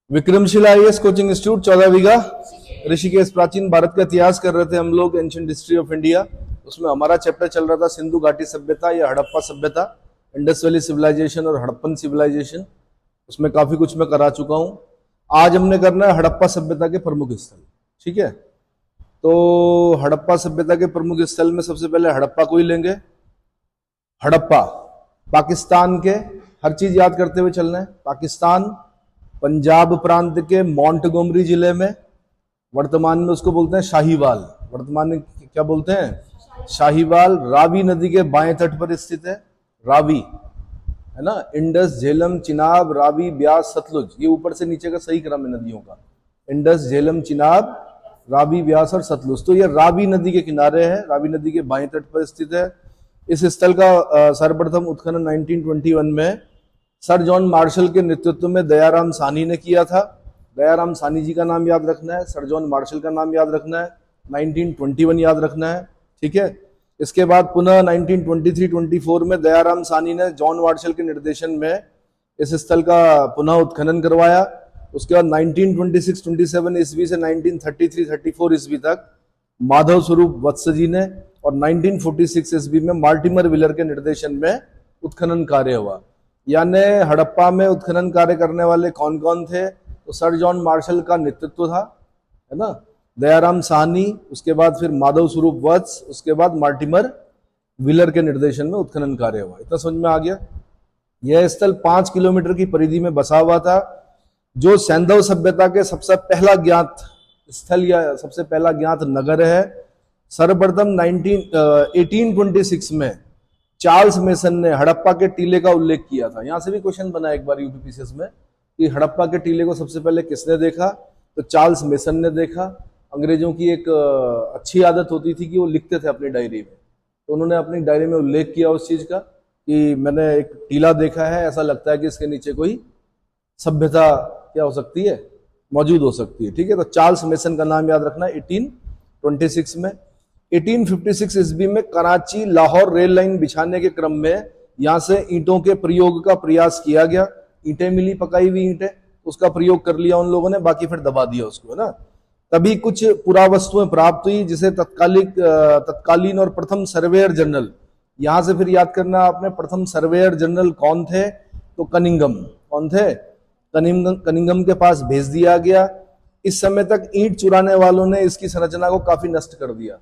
Vikramshila IAS coaching institute 14 बीघा ऋषिकेश। प्राचीन भारत का इतिहास कर रहे थे हम लोग, एंशिएंट हिस्ट्री ऑफ इंडिया। उसमें हमारा चैप्टर चल रहा था सिंधु घाटी सभ्यता या हड़प्पा सभ्यता, इंडस वैली सिविलाइजेशन और हड़प्पन सिविलाइजेशन। उसमें काफी कुछ मैं करा चुका हूं। आज हमने करना है हड़प्पा सभ्यता के प्रमुख स्थल। ठीक है, तो हड़प्पा सभ्यता के प्रमुख स्थल में सबसे पहले हड़प्पा को ही लेंगे। हड़प्पा पाकिस्तान के, हर चीज याद करते हुए चलना है। पाकिस्तान पंजाब प्रांत के मोंटगोमरी जिले में, वर्तमान में उसको बोलते हैं शाहीवाल। वर्तमान में क्या बोलते हैं? शाहीवाल। रावी नदी के बाएं तट पर स्थित है। रावी है ना, इंडस, झेलम, चिनाब, रावी, ब्यास, सतलुज, ये ऊपर से नीचे का सही क्रम है नदियों का। इंडस, झेलम, चिनाब, रावी, ब्यास और सतलुज। तो ये रावी नदी के किनारे है, रावी नदी के बाएं तट पर स्थित है। इस स्थल का सर्वप्रथम उत्खनन 1921 में सर जॉन मार्शल के नेतृत्व में दयाराम साहनी ने किया था। दयाराम साहनी जी का नाम याद रखना है, सर जॉन मार्शल का नाम याद रखना है, 1921 याद रखना है। ठीक है, इसके बाद पुनः 1923-24 में दयाराम साहनी ने जॉन मार्शल के निर्देशन में इस स्थल का पुनः उत्खनन करवाया। उसके बाद 1926-27 ईस्वी से 1933-34 ईस्वी तक माधव स्वरूप वत्स जी ने, और 1946 ईस्वी में मार्टिमर विलर के निर्देशन में उत्खनन कार्य हुआ। यानी हड़प्पा में उत्खनन कार्य करने वाले कौन कौन थे? तो सर जॉन मार्शल का नेतृत्व था, है ना, दयाराम साहनी, उसके बाद फिर माधव स्वरूप वत्स, उसके बाद मार्टिमर विलर के निर्देशन में उत्खनन कार्य हुआ। इतना समझ में आ गया? यह स्थल 5 किलोमीटर की परिधि में बसा हुआ था, जो सैंधव सभ्यता के सबसे पहला ज्ञात स्थल या सबसे पहला ज्ञात नगर है। सर्वप्रथम 1826 में चार्ल्स मेसन ने हड़प्पा के टीले का उल्लेख किया था। यहां से भी क्वेश्चन बना एक बार यूपीपीसीएस में कि हड़प्पा के टीले को सबसे पहले किसने देखा? तो चार्ल्स मेसन ने देखा। अंग्रेजों की एक अच्छी आदत होती थी कि वो लिखते थे अपनी डायरी में, तो उन्होंने अपनी डायरी में उल्लेख किया उस चीज का कि मैंने एक टीला देखा है, ऐसा लगता है कि इसके नीचे कोई सभ्यता क्या हो सकती है, मौजूद हो सकती है। ठीक है, तो चार्ल्स मेसन का नाम याद रखना। 1826 में 1856 ईस्वी में कराची लाहौर रेल लाइन बिछाने के क्रम में यहां से ईंटों के प्रयोग का प्रयास किया गया। ईंटें मिली, पकाई हुई ईंटें, उसका प्रयोग कर लिया उन लोगों ने, बाकी फिर दबा दिया उसको, है ना। तभी कुछ पुरावस्तुएं प्राप्त हुई, जिसे तत्कालीन और प्रथम सर्वेयर जनरल, यहां से फिर याद करना आपने, प्रथम सर्वेयर जनरल कौन थे? तो कनिंगम। कौन थे? कनिंगम के पास भेज दिया गया। इस समय तक ईंट चुराने वालों ने इसकी संरचना को काफी नष्ट कर दिया।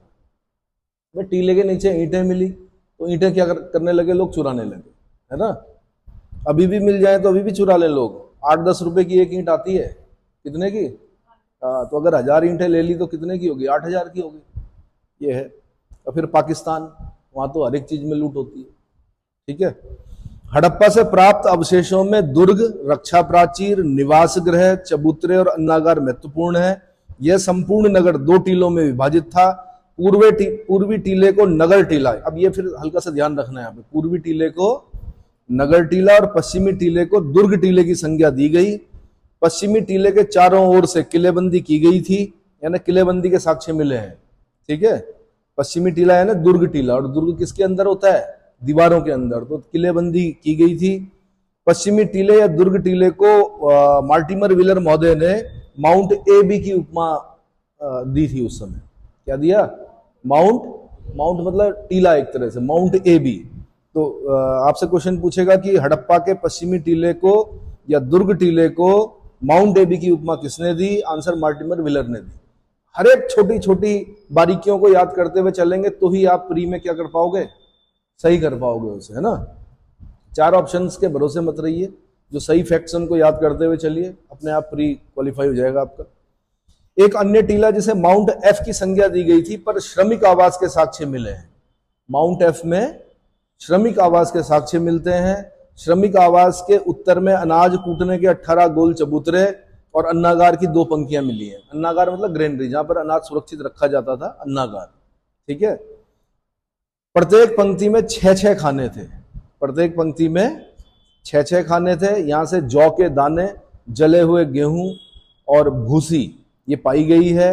टीले के नीचे ईंटें मिली तो ईंटें क्या करने लगे लोग? चुराने लगे, है ना। अभी भी मिल जाए तो अभी भी चुरा ले लोग। 8-10 रुपए की एक ईंट आती है, कितने की? तो अगर 1000 ईंटें ले ली तो कितने की होगी? 8000 की होगी। ये है। और फिर पाकिस्तान, वहां तो हर एक चीज में लूट होती है। ठीक है, हड़प्पा से प्राप्त अवशेषों में दुर्ग, रक्षा प्राचीर, निवास गृह, चबूतरे और अन्नागार महत्वपूर्ण है। यह संपूर्ण नगर 2 टीलों में विभाजित था। पूर्वी टीले को नगर टीला, अब ये फिर हल्का सा ध्यान रखना है यहाँ पे, पूर्वी टीले को नगर टीला और पश्चिमी टीले को दुर्ग टीले की संज्ञा दी गई। पश्चिमी टीले के चारों ओर से किलेबंदी की गई थी, यानी किलेबंदी के साक्ष्य मिले हैं। ठीक है, पश्चिमी टीला है ना दुर्ग टीला, और दुर्ग किसके अंदर होता है? दीवारों के अंदर। तो किलेबंदी की गई थी। पश्चिमी टीले या दुर्ग टीले को मार्टिमर विलर महोदय ने माउंट AB की उपमा दी थी उस समय। क्या दिया? माउंट मतलब टीला, एक तरह से माउंट AB। तो आपसे क्वेश्चन पूछेगा कि हड़प्पा के पश्चिमी टीले को या दुर्ग टीले को माउंट AB की उपमा किसने दी? आंसर मार्टिमर विलर ने दी। हर एक छोटी छोटी बारीकियों को याद करते हुए चलेंगे तो ही आप प्री में क्या कर पाओगे? सही कर पाओगे उसे, है ना। 4 ऑप्शंस के भरोसे मत रहिए, जो सही फैक्ट्स उनको याद करते हुए चलिए, अपने आप प्री क्वालिफाई हो जाएगा आपका। एक अन्य टीला जिसे माउंट F की संज्ञा दी गई थी, पर श्रमिक आवास के साक्ष्य मिले हैं। माउंट F में श्रमिक आवास के साक्ष्य मिलते हैं। श्रमिक आवास के उत्तर में अनाज कूटने के 18 गोल चबूतरे और अन्नागार की 2 पंक्तियां मिली हैं। अन्नागार मतलब ग्रेनरी, जहां पर अनाज सुरक्षित रखा जाता था, अन्नागार। ठीक है, प्रत्येक पंक्ति में 6-6 खाने थे। प्रत्येक पंक्ति में 6-6 खाने थे। यहां से जौ के दाने, जले हुए गेहूं और भूसी ये पाई गई है।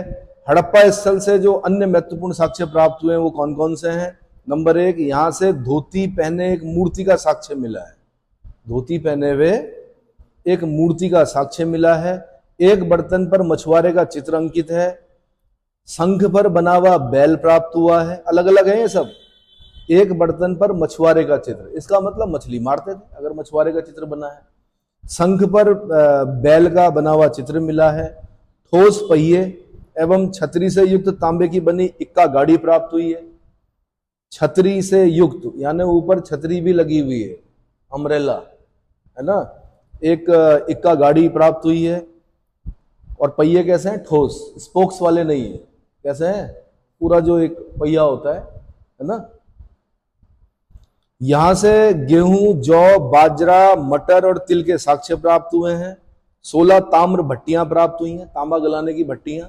हड़प्पा स्थल से जो अन्य महत्वपूर्ण साक्ष्य प्राप्त हुए हैं वो कौन कौन से हैं? नंबर 1, यहां से धोती पहने एक मूर्ति का साक्ष्य मिला है। धोती पहने हुए एक मूर्ति का साक्ष्य मिला है। एक बर्तन पर मछुआरे का चित्र अंकित है, शंख पर बना हुआ बैल प्राप्त हुआ है। अलग अलग है ये सब। एक बर्तन पर मछुआरे का चित्र, इसका मतलब मछली मारते थे अगर मछुआरे का चित्र बना है। शंख पर बैल का बना हुआ चित्र मिला है। ठोस पहिए एवं छतरी से युक्त तांबे की बनी इक्का गाड़ी प्राप्त हुई है। छतरी से युक्त यानी ऊपर छतरी भी लगी हुई है, अम्ब्रेला है ना। एक इक्का गाड़ी प्राप्त हुई है। और पहिए कैसे हैं? ठोस, स्पोक्स वाले नहीं है। कैसे हैं? पूरा जो एक पहिया होता है ना। यहां से गेहूं, जौ, बाजरा, मटर और तिल के साक्ष्य प्राप्त हुए हैं। 16 ताम्र भट्टियां प्राप्त हुई हैं, तांबा गलाने की भट्टियां,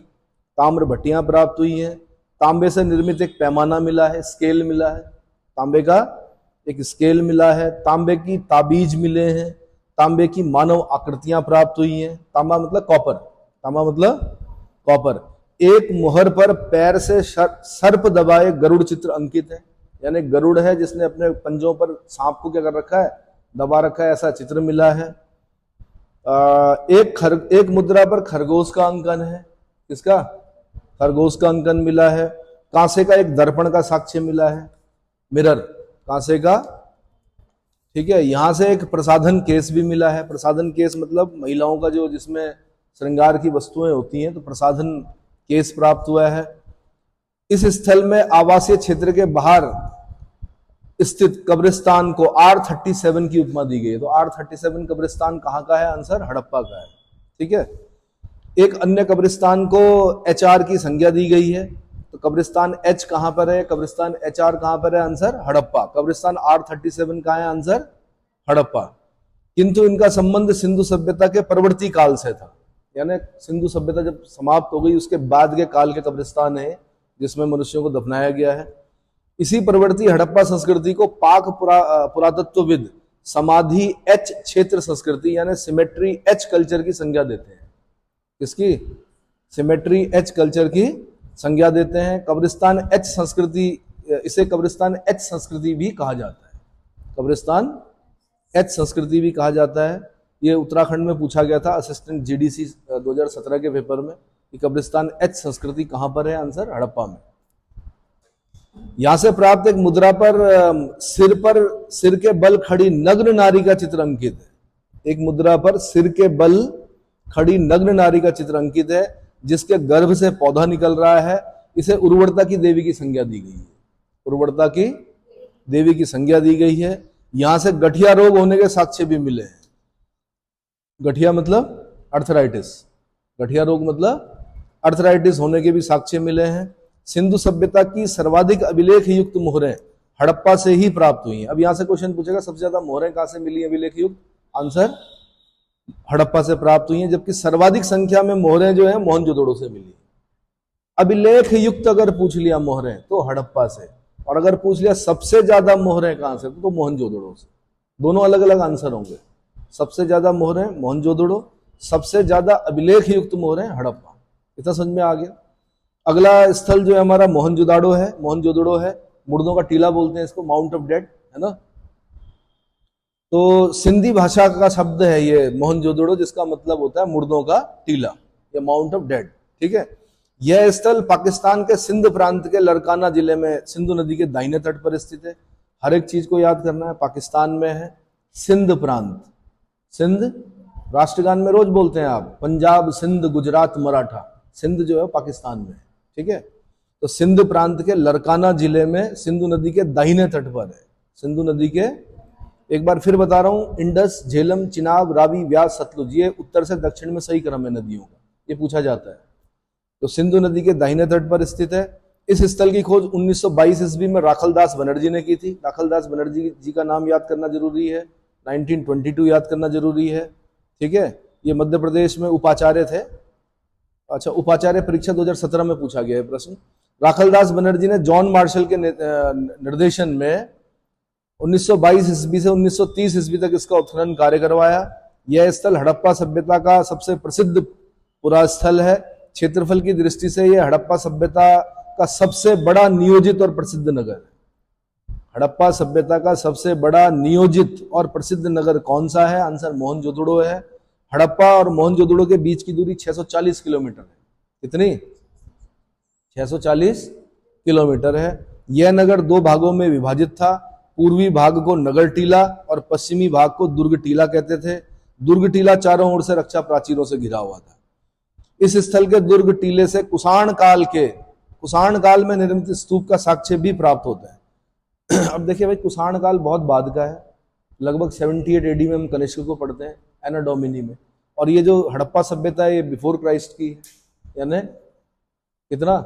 ताम्र भट्टियां प्राप्त हुई हैं। तांबे से निर्मित एक पैमाना मिला है, स्केल मिला है, तांबे का एक स्केल मिला है। तांबे की ताबीज मिले हैं। तांबे की मानव आकृतियां प्राप्त हुई हैं। तांबा मतलब कॉपर, तांबा मतलब कॉपर। एक मोहर पर पैर से सर्प दबाए गरुड़ चित्र अंकित है, यानी गरुड़ है जिसने अपने पंजों पर सांप को क्या कर रखा है? दबा रखा है, ऐसा चित्र मिला है। एक मुद्रा पर खरगोश का अंकन है। किसका? खरगोश का अंकन मिला है। कांसे का एक दर्पण का साक्ष्य मिला है, मिरर कांसे का, ठीक है। यहां से एक प्रसाधन केस भी मिला है। प्रसाधन केस मतलब महिलाओं का जो जिसमें श्रृंगार की वस्तुएं होती हैं, तो प्रसाधन केस प्राप्त हुआ है। इस स्थल में आवासीय क्षेत्र के बाहर स्थित कब्रिस्तान को R37 की उपमा दी गई है। तो R37 कब्रिस्तान कहां का है? आंसर हड़प्पा का है, ठीक है। एक अन्य कब्रिस्तान को HR की संज्ञा दी गई है। तो कब्रिस्तान H कहां पर है? कब्रिस्तान HR कहां पर है? आंसर हड़प्पा। कब्रिस्तान R37 का है? आंसर हड़प्पा। किंतु इनका संबंध सिंधु सभ्यता के परवर्ती काल से था, यानी सिंधु सभ्यता जब समाप्त हो गई उसके बाद के काल के कब्रिस्तान है जिसमें मनुष्यों को दफनाया गया है। इसी परवर्ती हड़प्पा संस्कृति को पाक पुरातत्वविद समाधि H क्षेत्र संस्कृति यानी सिमेट्री H कल्चर की संज्ञा देते हैं। किसकी? सिमेट्री H कल्चर की संज्ञा देते हैं। कब्रिस्तान H संस्कृति, इसे कब्रिस्तान H संस्कृति भी कहा जाता है। कब्रिस्तान H संस्कृति भी कहा जाता है। ये उत्तराखंड में पूछा गया था असिस्टेंट GDC 2017 के पेपर में कि कब्रिस्तान H संस्कृति कहां पर है? आंसर हड़प्पा में। यहां से प्राप्त एक मुद्रा पर सिर के बल खड़ी नग्न नारी का चित्र अंकित है। एक मुद्रा पर सिर के बल खड़ी नग्न नारी का चित्र अंकित है जिसके गर्भ से पौधा निकल रहा है। इसे उर्वरता की देवी की संज्ञा दी गई है। उर्वरता की देवी की संज्ञा दी गई है। यहां से गठिया रोग होने के साक्ष्य भी मिले हैं। गठिया मतलब अर्थराइटिस, गठिया रोग मतलब अर्थराइटिस होने के भी साक्ष्य मिले हैं। सिंधु सभ्यता की सर्वाधिक अभिलेख युक्त मोहरें हड़प्पा से ही प्राप्त हुई हैं। अब यहां से क्वेश्चन पूछेगा सबसे ज्यादा मोहरें कहां से मिली अभिलेख युक्त? आंसर हड़प्पा से प्राप्त हुई हैं, जबकि सर्वाधिक संख्या में मोहरें जो है मोहनजोदड़ो से मिली। अभिलेख युक्त अगर पूछ लिया मोहरें तो हड़प्पा से, और अगर पूछ लिया सबसे ज्यादा मोहरें कहां से तो मोहनजोदड़ो से। दोनों अलग अलग आंसर होंगे। सबसे ज्यादा मोहरें मोहनजोदड़ो, सबसे ज्यादा अभिलेख युक्त मोहरें हड़प्पा। इतना समझ में आ गया। अगला स्थल जो है हमारा मोहनजोदड़ो है। मोहनजोदड़ो है, मुर्दों का टीला बोलते हैं इसको, माउंट ऑफ डेड है ना। तो सिंधी भाषा का शब्द है ये मोहनजोदड़ो, जिसका मतलब होता है मुर्दों का टीला या माउंट ऑफ डेड, ठीक है। यह स्थल पाकिस्तान के सिंध प्रांत के लरकाना जिले में सिंधु नदी के दाहिने तट पर स्थित है। हर एक चीज को याद करना है। पाकिस्तान में है सिंध प्रांत, सिंध राष्ट्रगान में रोज बोलते हैं आप, पंजाब, सिंध, गुजरात, मराठा। सिंध जो है पाकिस्तान में, ठीक है। तो सिंध प्रांत के लरकाना जिले में सिंधु नदी के दाहिने तट पर है। सिंधु नदी के, एक बार फिर बता रहा हूं, इंडस, झेलम, चिनाब, रावी, व्यास, सतलुज, ये उत्तर से दक्षिण में सही क्रम है नदियों का, ये पूछा जाता है। तो सिंधु नदी के दाहिने तट पर स्थित है। इस स्थल की खोज 1922 ईस्वी में राखलदास बनर्जी ने की थी। राखलदास बनर्जी जी का नाम याद करना जरूरी है। 1922 याद करना जरूरी है, ठीक है। ये मध्य प्रदेश में उपाचार्य थे। अच्छा, उपाचार्य परीक्षा 2017 में पूछा गया है प्रश्न। राखलदास बनर्जी ने जॉन मार्शल के निर्देशन में 1922 ईस्वी से 1930 ईस्वी तक इसका उत्खनन कार्य करवाया। यह स्थल हड़प्पा सभ्यता का सबसे प्रसिद्ध पुरास्थल है। क्षेत्रफल की दृष्टि से यह हड़प्पा सभ्यता का सबसे बड़ा नियोजित और प्रसिद्ध नगर है। हड़प्पा सभ्यता का सबसे बड़ा नियोजित और प्रसिद्ध नगर कौन सा है? आंसर मोहनजोदड़ो है। हड़प्पा और मोहनजोदड़ो के बीच की दूरी 640 किलोमीटर है। कितनी? 640 किलोमीटर है। यह नगर दो भागों में विभाजित था। पूर्वी भाग को नगर टीला और पश्चिमी भाग को दुर्ग टीला कहते थे। दुर्ग टीला चारों ओर से रक्षा प्राचीरों से घिरा हुआ था। इस स्थल के दुर्ग टीले से कुषाण काल में निर्मित स्तूप का साक्ष्य भी प्राप्त होता है। अब देखिए भाई, कुषाण काल बहुत बाद का है, लगभग 78 एडी में हम कनिष्क को पढ़ते हैं, एना डोमिनी में। और ये जो हड़प्पा सभ्यता है ये बिफोर क्राइस्ट की है, यानी कितना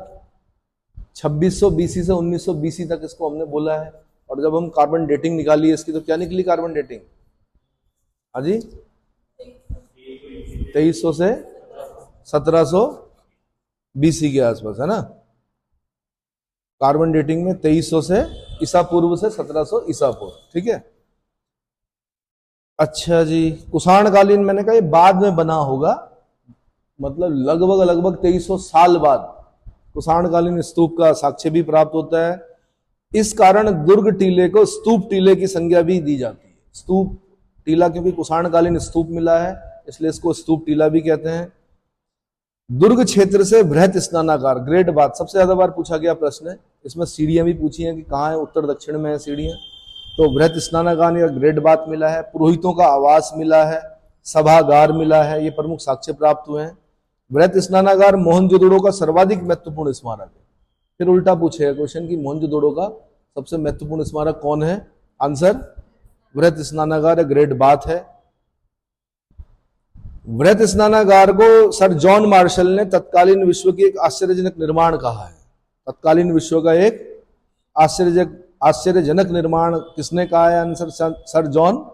2600 बीसी से 1900 बीसी तक इसको हमने बोला है। और जब हम कार्बन डेटिंग निकाली इसकी तो क्या निकली कार्बन डेटिंग? हाँ जी, 2300 से 1700 बीसी के आसपास, है ना। कार्बन डेटिंग में 2300 से ईसा पूर्व से 1700 ईसा पूर्व, ठीक है। अच्छा जी, कुषाण कालीन मैंने कहा ये बाद में बना होगा, मतलब लगभग 2300 साल बाद कुषाण कालीन स्तूप का साक्ष्य भी प्राप्त होता है। इस कारण दुर्ग टीले को स्तूप टीले की संज्ञा भी दी जाती है। स्तूप टीला क्योंकि कुषाण कालीन स्तूप मिला है इसलिए इसको स्तूप टीला भी कहते हैं। दुर्ग क्षेत्र से बृहत स्नानागार, ग्रेट बात, सबसे ज्यादा बार पूछा गया प्रश्न है। इसमें सीढ़ियां भी पूछी हैं कि कहाँ है, उत्तर दक्षिण में है सीढ़ियां। तो बृहत स्नानागार या ग्रेट बात मिला है। पुरोहितों का आवास मिला है, सभागार मिला है, ये प्रमुख साक्ष्य प्राप्त हुए हैं। बृहत स्नानागार मोहनजोदड़ो का सर्वाधिक महत्वपूर्ण स्मारक है। फिर उल्टा पूछेगा क्वेश्चन कि मोहनजोदड़ो का सबसे महत्वपूर्ण स्मारक कौन है? आंसर बृहत स्नानागार है, ग्रेट बात है। बृहत स्नानागार को सर जॉन मार्शल ने तत्कालीन विश्व की एक आश्चर्यजनक निर्माण कहा है। तत्कालीन विश्व का एक आश्चर्यजनक निर्माण किसने कहा है? आंसर सर जॉन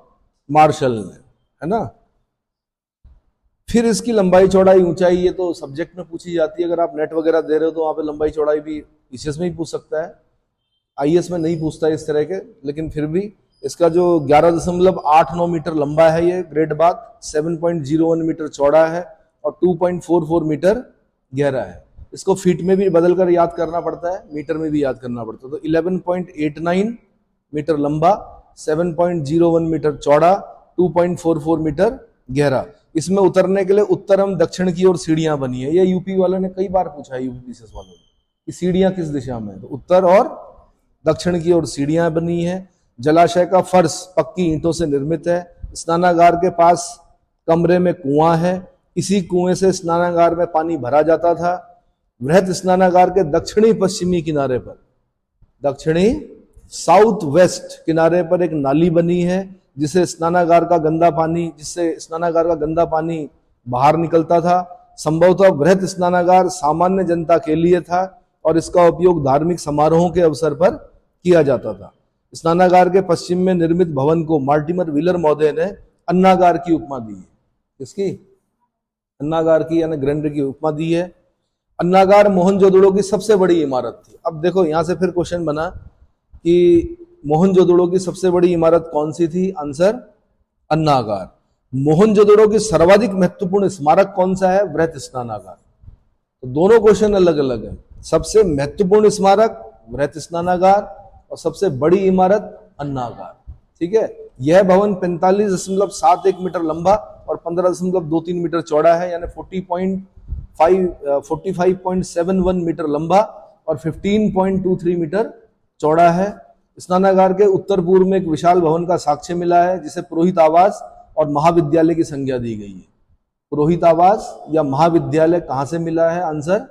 मार्शल ने, है ना। फिर इसकी लंबाई चौड़ाई ऊंचाई ये तो सब्जेक्ट में पूछी जाती है। अगर आप नेट वगैरह दे रहे हो तो वहां पे लंबाई चौड़ाई भी पीसीएस में ही पूछ सकता है, आईएएस में नहीं पूछता है इस तरह के। लेकिन फिर भी इसका जो 11.89 मीटर लंबा है ये ग्रेट बात, 7.01 मीटर चौड़ा है और 2.44 मीटर गहरा है। इसको फीट में भी बदलकर याद करना पड़ता है, मीटर में भी याद करना पड़ता है। तो 11.89 मीटर लंबा, 7.01 मीटर चौड़ा, 2.44 मीटर गहरा। इसमें उतरने के लिए उत्तर एवं दक्षिण की ओर सीढ़ियां बनी है। ये यूपी वालों ने कई बार पूछा है, यूपी पीसीएस वालों ने, कि सीढ़ियां किस दिशा में है। तो उत्तर और दक्षिण की ओर सीढ़ियां बनी है। जलाशय का फर्श पक्की ईंटों से निर्मित है। स्नानागार के पास कमरे में कुआं है, इसी कुएं से स्नानागार में पानी भरा जाता था। बृहत स्नानागार के दक्षिणी पश्चिमी किनारे पर, दक्षिणी साउथ वेस्ट किनारे पर एक नाली बनी है जिससे स्नानागार का गंदा पानी बाहर निकलता था। संभवतः बृहत स्नानागार सामान्य जनता के लिए था और इसका उपयोग धार्मिक समारोहों के अवसर पर किया जाता था। स्नानागार के पश्चिम में निर्मित भवन को मार्टिमर व्हीलर महोदय ने अन्नागार की उपमा दी है। किसकी? अन्नागार की, यानी ग्रैंडर की उपमा दी है। अन्नागार मोहनजोदड़ो की सबसे बड़ी इमारत थी। अब देखो यहां से फिर क्वेश्चन बना कि मोहनजोदड़ो की सबसे बड़ी इमारत कौन सी थी? आंसर अन्नागार। मोहनजोदड़ो की सर्वाधिक महत्वपूर्ण स्मारक कौन सा है? बृहत स्नानागार। तो दोनों क्वेश्चन अलग अलग है। सबसे महत्वपूर्ण स्मारक बृहत स्नानागार और सबसे बड़ी इमारत अन्नागार, ठीक है। यह भवन 45.71 मीटर लंबा और 15.23 मीटर चौड़ा है, यानी 45.71 मीटर लंबा और 15.23 मीटर चौड़ा है। स्नानागार के उत्तर पूर्व में एक विशाल भवन का साक्ष्य मिला है जिसे पुरोहित आवास और महाविद्यालय की संज्ञा दी गई है। पुरोहित आवास या महाविद्यालय कहां से मिला है? आंसर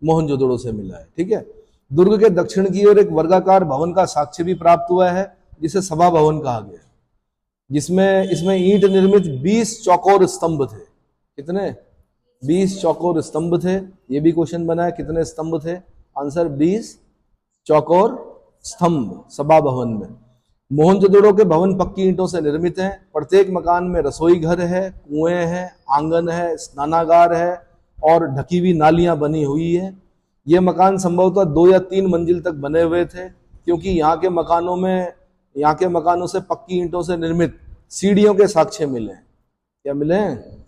मोहनजोदड़ो से मिला है, ठीक है। दुर्ग के दक्षिण की ओर एक वर्गाकार भवन का साक्ष्य भी प्राप्त हुआ है जिसे सभा भवन कहा गया, जिसमें इसमें ईंट निर्मित 20 चौकोर स्तंभ थे। कितने? 20 चौकोर स्तंभ थे। ये भी क्वेश्चन बना है, कितने स्तंभ थे? आंसर 20 चौकोर स्तंभ सभा भवन में। मोहनजोदड़ो के भवन पक्की ईंटों से निर्मित हैं। प्रत्येक मकान में रसोई घर है, कुएं हैं, आंगन है, स्नानागार है और ढकी हुई नालियां बनी हुई है। ये मकान संभवतः 2 या 3 मंजिल तक बने हुए थे क्योंकि यहाँ के मकानों से पक्की ईंटों से निर्मित सीढ़ियों के साक्ष्य मिले हैं। क्या मिले हैं?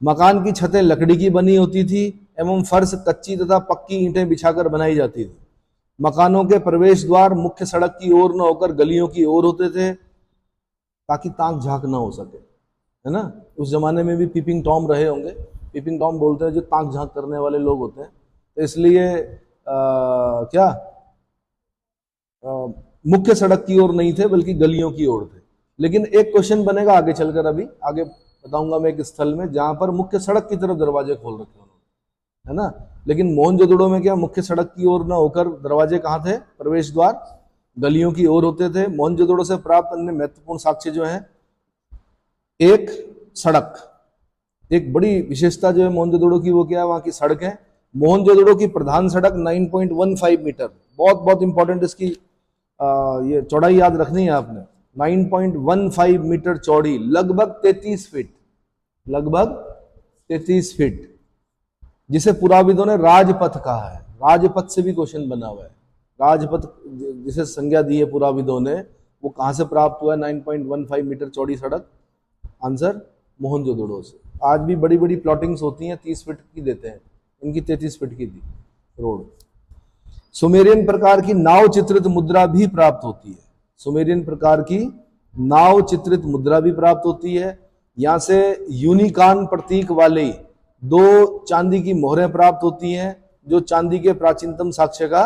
मकान की छतें लकड़ी की बनी होती थी एवं फर्श कच्ची तथा पक्की ईंटें बिछाकर बनाई जाती थी। मकानों के प्रवेश द्वार मुख्य सड़क की ओर न होकर गलियों की ओर होते थे ताकि ताक झांक ना हो सके, है ना। उस जमाने में भी पीपिंग टॉम रहे होंगे। पीपिंग टॉम बोलते हैं जो ताक झांक करने वाले लोग होते हैं। तो इसलिए क्या मुख्य सड़क की ओर नहीं थे बल्कि गलियों की ओर थे। लेकिन एक क्वेश्चन बनेगा आगे चलकर, अभी आगे बताऊंगा मैं एक स्थल में जहां पर मुख्य सड़क की तरफ दरवाजे खोल रखे उन्होंने, है ना। लेकिन मोहनजोदड़ो में क्या मुख्य सड़क की ओर ना होकर दरवाजे कहाँ थे, प्रवेश द्वार गलियों की ओर होते थे। मोहनजोदड़ो से प्राप्त अन्य महत्वपूर्ण साक्ष्य जो है, एक सड़क, एक बड़ी विशेषता जो है मोहनजोदड़ो की वो क्या है, वहां की सड़क है। मोहनजोदड़ो की प्रधान सड़क 9.15 मीटर, बहुत बहुत इंपॉर्टेंट, इसकी ये चौड़ाई याद रखनी है आपने। 9.15 मीटर चौड़ी, लगभग 33 फीट, लगभग 33 फीट, जिसे पुराविदों ने राजपथ कहा है। राजपथ से भी क्वेश्चन बना हुआ है। राजपथ जिसे संज्ञा दी है पुराविदों ने, वो कहां से प्राप्त हुआ है? 9.15 मीटर चौड़ी सड़क, आंसर मोहनजोदड़ो से। आज भी बड़ी बड़ी प्लॉटिंग्स होती हैं 30 फीट की देते हैं, इनकी 33 फीट की थी रोड। सुमेरियन प्रकार की नाव चित्रित मुद्रा भी प्राप्त होती है। सुमेरियन प्रकार की नाव चित्रित मुद्रा भी प्राप्त होती है। यहां से यूनिकॉर्न प्रतीक वाली 2 चांदी की मोहरें प्राप्त होती हैं, जो चांदी के प्राचीनतम साक्ष्य का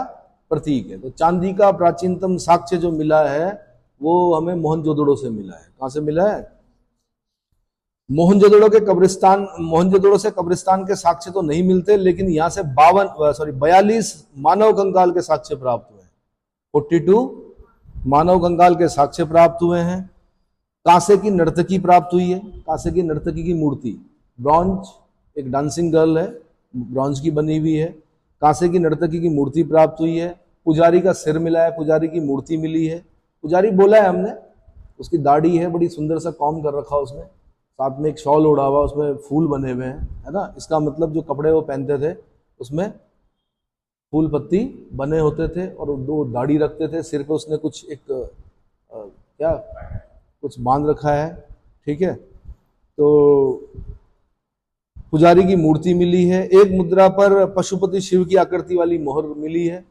प्रतीक है। तो चांदी का प्राचीनतम साक्ष्य जो मिला है वो हमें मोहनजोदड़ो से मिला है। कहां से मिला है? मोहनजोदड़ो के कब्रिस्तान, मोहनजोदड़ो से कब्रिस्तान के साक्ष्य तो नहीं मिलते, लेकिन यहां से 42 मानव कंकाल के साक्ष्य प्राप्त हुए हैं। 42 मानव कंकाल के साक्ष्य प्राप्त हुए हैं। कांसे की नर्तकी प्राप्त हुई है, कांसे की नर्तकी की मूर्ति, ब्रॉन्ज, एक डांसिंग गर्ल है, ब्रॉन्ज की बनी हुई है। कांसे की नर्तकी की मूर्ति प्राप्त हुई है। पुजारी का सिर मिला है, पुजारी की मूर्ति मिली है। पुजारी बोला है हमने, उसकी दाढ़ी है, बड़ी सुंदर सा कॉम कर रखा उसने, साथ में एक शॉल ओढ़ा हुआ, उसमें फूल बने हुए हैं, है ना। इसका मतलब जो कपड़े वो पहनते थे उसमें फूल पत्ती बने होते थे, और 2 दाढ़ी रखते थे सिर पे। उसने कुछ एक क्या कुछ बांध रखा है, ठीक है। तो पुजारी की मूर्ति मिली है। एक मुद्रा पर पशुपति शिव की आकृति वाली मोहर मिली है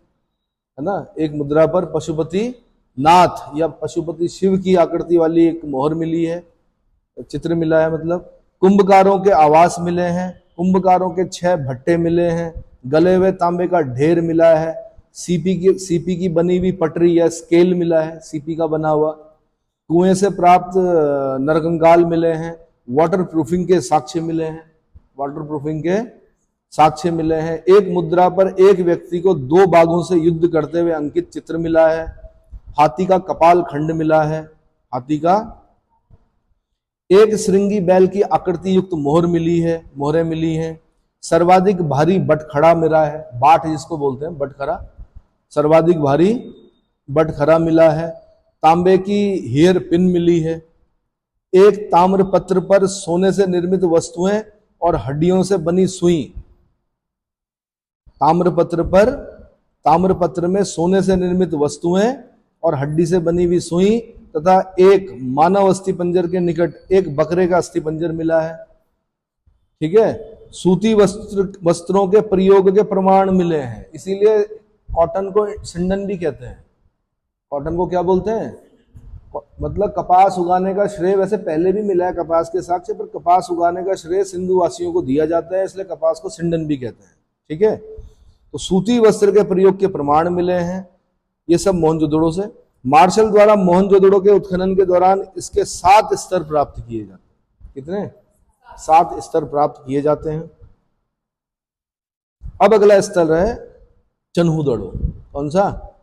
ना। एक मुद्रा पर पशुपति नाथ या पशुपति शिव की आकृति वाली एक मोहर मिली है, चित्र मिला है मतलब। कुंभकारों के आवास मिले हैं, कुंभकारों के 6 भट्टे मिले हैं। गले हुए तांबे का ढेर मिला है। सीपी की बनी हुई पटरी या स्केल मिला है, सीपी का बना हुआ। कुएं से प्राप्त नरकंकाल मिले हैं। वाटर प्रूफिंग के साक्ष्य मिले हैं, वाटर प्रूफिंग के साक्ष्य मिले हैं। एक मुद्रा पर एक व्यक्ति को 2 बाघों से युद्ध करते हुए अंकित चित्र मिला है। हाथी का कपाल खंड मिला है, हाथी का। एक श्रृंगी बैल की आकृति युक्त मोहर मिली है, मोहरें मिली हैं। सर्वाधिक भारी बटखरा मिला है, बाट जिसको बोलते हैं बटखरा, सर्वाधिक भारी बटखरा मिला है। तांबे की हेयर पिन मिली है। एक ताम्र पत्र पर सोने से निर्मित वस्तुएं और हड्डियों से बनी सुई, ताम्रपत्र में सोने से निर्मित वस्तुएं और हड्डी से बनी हुई सुई तथा एक मानव अस्थिपंजर के निकट एक बकरे का अस्थिपंजर मिला है, ठीक है। सूती वस्त्रों के प्रयोग के प्रमाण मिले हैं, इसीलिए कॉटन को सिंडन भी कहते हैं। कॉटन को क्या बोलते हैं? मतलब कपास उगाने का श्रेय वैसे पहले भी मिला है कपास के साक्ष्य, पर कपास उगाने का श्रेय सिंधु वासियों को दिया जाता है, इसलिए कपास को सिंडन भी कहते हैं, ठीक है। तो सूती वस्त्र के प्रयोग के प्रमाण मिले हैं, ये सब मोहनजोदड़ो से। मार्शल द्वारा मोहनजोदड़ो के उत्खनन के दौरान इसके 7 स्तर प्राप्त किए जाते हैं। कितने? 7 स्तर प्राप्त किए जाते हैं। अब अगला स्थल है चन्हूदड़ो। कौन सा?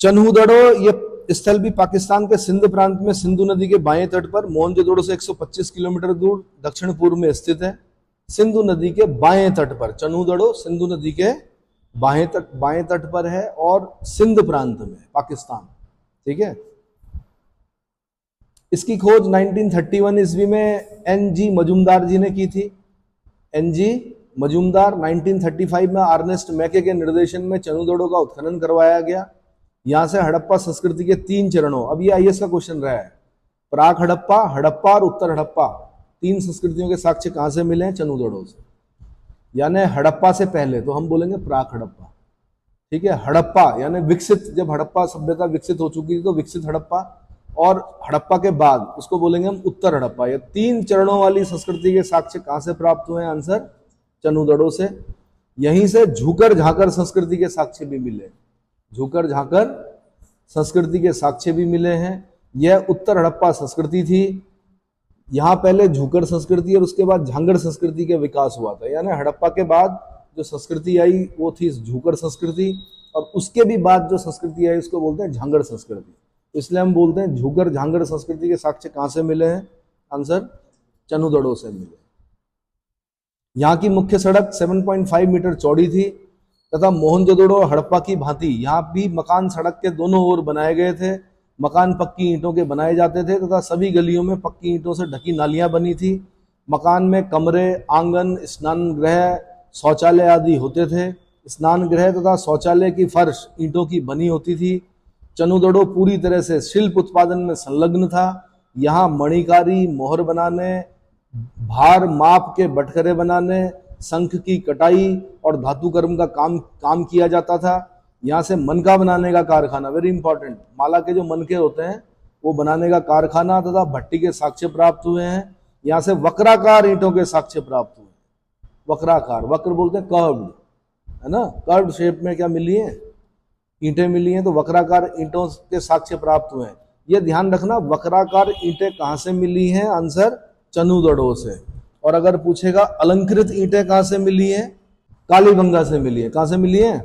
चन्हूदड़ो। ये स्थल भी पाकिस्तान के सिंध प्रांत में सिंधु नदी के बाएं तट पर मोहनजोदड़ो से 125 किलोमीटर दूर दक्षिण पूर्व में स्थित है। सिंधु नदी के बाएं तट पर चन्हूदड़ो सिंधु नदी के बाएं तट पर है और सिंध प्रांत में, पाकिस्तान, ठीक है। इसकी खोज 1931 ईस्वी में एन.जी. मजूमदार जी ने की थी। एन.जी. मजूमदार। 1935 में अर्नेस्ट मैके के निर्देशन में चन्हूदड़ो का उत्खनन करवाया गया। यहां से हड़प्पा संस्कृति के 3 चरणों, अब ये आईएएस का क्वेश्चन रहा है, प्राक हड़प्पा, हड़प्पा और उत्तर हड़प्पा, 3 संस्कृतियों के साक्ष्य कहां से मिले हैं? चन्हूदड़ो से। यानी हड़प्पा से पहले तो हम बोलेंगे प्राक हड़प्पा, ठीक है। हड़प्पा यानी विकसित, जब हड़प्पा सभ्यता विकसित हो चुकी थी तो विकसित हड़प्पा। और हड़प्पा के बाद उसको बोलेंगे हम उत्तर हड़प्पा। ये 3 चरणों वाली संस्कृति के साक्ष्य कहां से प्राप्त हुए हैं? आंसर चनुदड़ो से। यहीं से झूकर झाकर संस्कृति के साक्ष्य भी मिले, झूकर झाकर संस्कृति के साक्ष्य भी मिले हैं। यह उत्तर हड़प्पा संस्कृति थी। यहां पहले झूकर संस्कृति और उसके बाद झांगड़ संस्कृति का विकास हुआ था। यानी हड़प्पा के बाद जो संस्कृति आई वो थी झूकर संस्कृति, और उसके भी बाद जो संस्कृति आई उसको बोलते हैं झांगड़ संस्कृति। इसलिए हम बोलते हैं झूकर झांगड़ संस्कृति के साक्ष्य कहां से मिले हैं? आंसर चनुदड़ो से मिले। यहाँ की मुख्य सड़क 7.5 मीटर चौड़ी थी तथा मोहनजोदड़ो और हड़प्पा की भांति यहाँ भी मकान सड़क के दोनों ओर बनाए गए थे। मकान पक्की ईंटों के बनाए जाते थे तथा सभी गलियों में पक्की ईंटों से ढकी नालियां बनी थी। मकान में कमरे, आंगन, स्नान गृह, शौचालय आदि होते थे। स्नान गृह तथा शौचालय की फर्श ईंटों की बनी होती थी। चनुदड़ो पूरी तरह से शिल्प उत्पादन में संलग्न था। यहाँ मणिकारी, मोहर बनाने, भार माप के बटखरे बनाने, शंख की कटाई और धातु कर्म का काम किया जाता था। यहाँ से मनका बनाने का कारखाना, वेरी इंपॉर्टेंट, माला के जो मनके होते हैं वो बनाने का कारखाना तथा भट्टी के साक्ष्य प्राप्त हुए हैं। यहाँ से वक्राकार ईंटों के साक्ष्य प्राप्त हुए। वक्राकार, वक्र बोलते हैं कर्व्ड, है ना, कर्व्ड शेप में क्या मिली है? ईंटें मिली हैं, तो वक्राकार ईंटों के साक्ष्य प्राप्त हुए हैं। ये ध्यान रखना, वक्राकार ईंटें कहाँ से मिली हैं? आंसर चनुदड़ो से। और अगर पूछेगा अलंकृत ईंटें कहाँ से मिली हैं? कालीबंगा से मिली है। कहाँ से मिली है?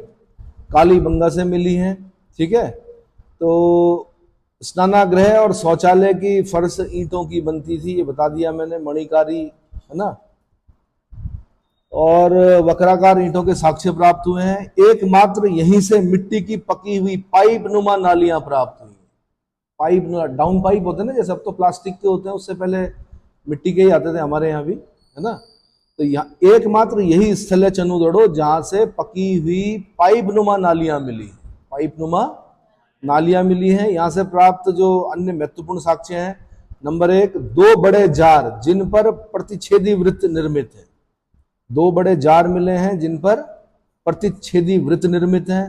कालीबंगा से मिली है। ठीक है, तो स्नानागृह और शौचालय की फर्श ईंटों की बनती थी, ये बता दिया मैंने, मणिकारी, है ना। और वक्राकार ईंटों के साक्ष्य प्राप्त हुए हैं। एकमात्र यहीं से मिट्टी की पकी हुई पाइप नुमा नालियां प्राप्त हुई। पाइप, डाउन पाइप होते हैं ना, जैसे अब तो प्लास्टिक के होते हैं, उससे पहले मिट्टी के ही आते थे हमारे यहाँ भी, है ना। तो यहाँ एकमात्र यही स्थल है चनुदड़ो जहां से पकी हुई पाइप नुमा नालियां मिली, पाइप नुमा नालियां मिली हैं। यहाँ से प्राप्त जो अन्य महत्वपूर्ण साक्ष्य हैं, नंबर 1, 2 बड़े जार जिन पर प्रतिच्छेदी वृत्त निर्मित है। 2 बड़े जार मिले हैं जिन पर प्रतिच्छेदी वृत्त निर्मित है।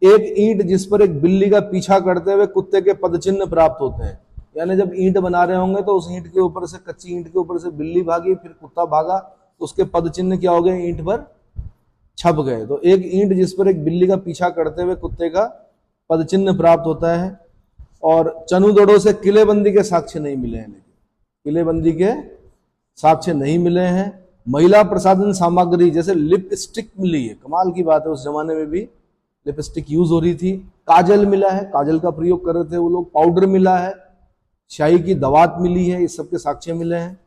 एक ईंट जिस पर एक बिल्ली का पीछा करते हुए कुत्ते के पदचिन्ह प्राप्त होते हैं। यानी जब ईंट बना रहे होंगे तो उस ईंट के ऊपर से, कच्ची ईंट के ऊपर से बिल्ली भागी, फिर कुत्ता भागा, तो उसके पदचिन्ह क्या हो गए? ईंट पर छप गए। तो एक ईंट जिस पर एक बिल्ली का पीछा करते हुए कुत्ते का पदचिन्ह प्राप्त होता है। और चनुदड़ो से किलेबंदी के साक्ष्य नहीं मिले हैं, लेकिन किलेबंदी के साक्ष्य नहीं मिले हैं। महिला प्रसाधन सामग्री जैसे लिपस्टिक मिली है, कमाल की बात है, उस जमाने में भी लिपस्टिक यूज हो रही थी। काजल मिला है, काजल का प्रयोग कर रहे थे वो लोग। पाउडर मिला है, शाही की दवात मिली है, इस सब के साक्ष्य मिले हैं।